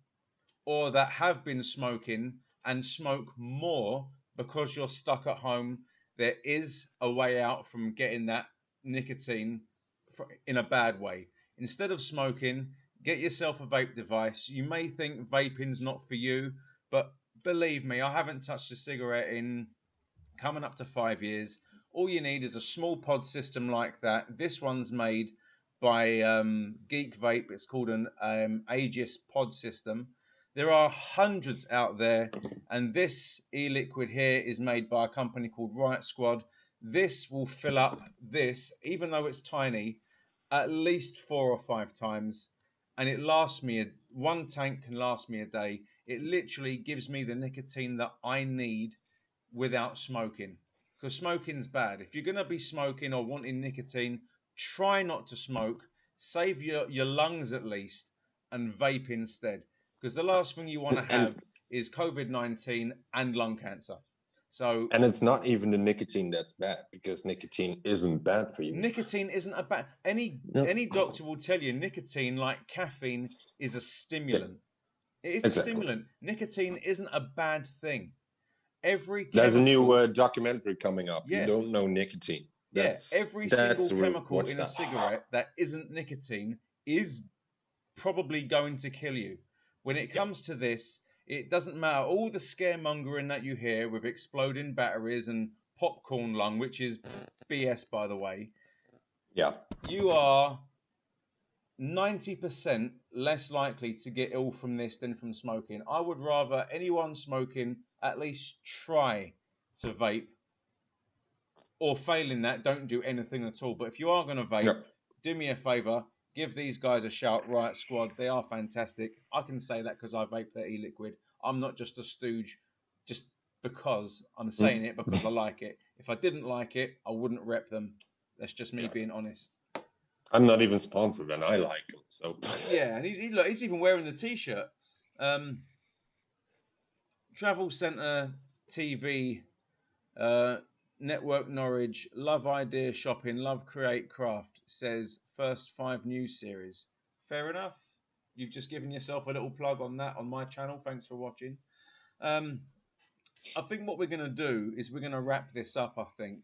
or that have been smoking and smoke more because you're stuck at home, there is a way out from getting that nicotine in a bad way. Instead of smoking, get yourself a vape device. You may think vaping's not for you, but believe me, I haven't touched a cigarette in coming up to 5 years. All you need is a small pod system like that. This one's made by Geek Vape. It's called an Aegis pod system. There are hundreds out there, and this e-liquid here is made by a company called Riot Squad. This will fill up this, even though it's tiny, at least 4 or 5 times, and it lasts me, one tank can last me a day. It literally gives me the nicotine that I need without smoking, because smoking's bad. If you're going to be smoking or wanting nicotine, try not to smoke, save your lungs at least, and vape instead, because the last thing you want to have is COVID-19 and lung cancer. So, and it's not even the nicotine that's bad, because nicotine isn't bad for you. Nicotine isn't a bad. Any doctor will tell you nicotine, like caffeine, is a stimulant. It is a stimulant. Nicotine isn't a bad thing. There's a new documentary coming up. You don't know nicotine. Every single chemical in a cigarette that isn't nicotine is probably going to kill you. When it comes to this, it doesn't matter. All the scaremongering that you hear with exploding batteries and popcorn lung, which is BS, by the way. Yeah. You are 90% less likely to get ill from this than from smoking. I would rather anyone smoking at least try to vape, or failing that, don't do anything at all. But if you are going to vape, do me a favor. Give these guys a shout, Riot Squad. They are fantastic. I can say that because I vape their e-liquid. I'm not just a stooge just because I'm saying it because I like it. If I didn't like it, I wouldn't rep them. That's just me being honest. I'm not even sponsored and I like them. So yeah, and he's even wearing the T-shirt. Travel Centre TV Network Norwich, love idea shopping, love create craft, says first 5 news series. Fair enough. You've just given yourself a little plug on that on my channel. Thanks for watching. I think what we're going to do is we're going to wrap this up, I think.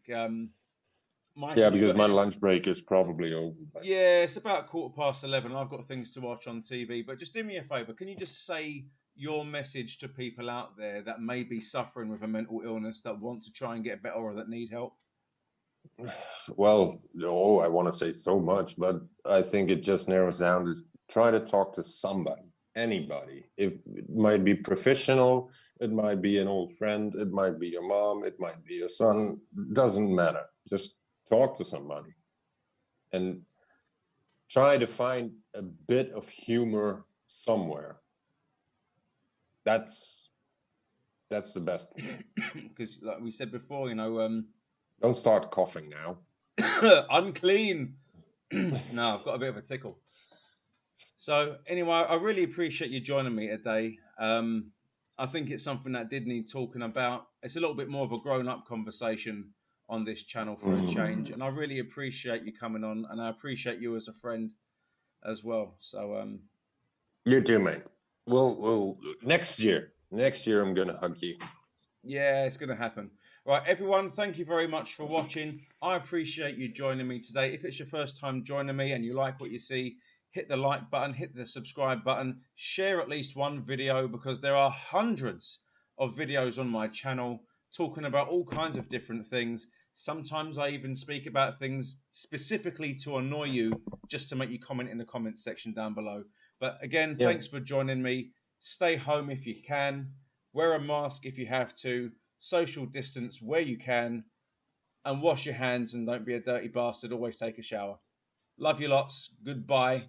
Mike, yeah, because my lunch break is probably over. Yeah, it's about 11:15. I've got things to watch on TV. But just do me a favour. Can you just say your message to people out there that may be suffering with a mental illness, that want to try and get better or that need help? Well, I want to say so much, but I think it just narrows down to try to talk to somebody, anybody. It might be professional, it might be an old friend, it might be your mom, it might be your son, doesn't matter. Just talk to somebody and try to find a bit of humor somewhere. That's the best thing. Because like we said before, you know, don't start coughing now. Unclean. No, I've got a bit of a tickle. So anyway, I really appreciate you joining me today. I think it's something that did need talking about. It's a little bit more of a grown-up conversation on this channel for a change, and I really appreciate you coming on, and I appreciate you as a friend as well. So you too, mate. Well, next year I'm gonna hug you. Yeah, it's gonna happen. Right, everyone, thank you very much for watching. I appreciate you joining me today. If it's your first time joining me and you like what you see, hit the like button, hit the subscribe button, share at least one video, because there are hundreds of videos on my channel talking about all kinds of different things. Sometimes I even speak about things specifically to annoy you, just to make you comment in the comments section down below. But again, thanks for joining me. Stay home if you can. Wear a mask if you have to. Social distance where you can. And wash your hands and don't be a dirty bastard. Always take a shower. Love you lots. Goodbye.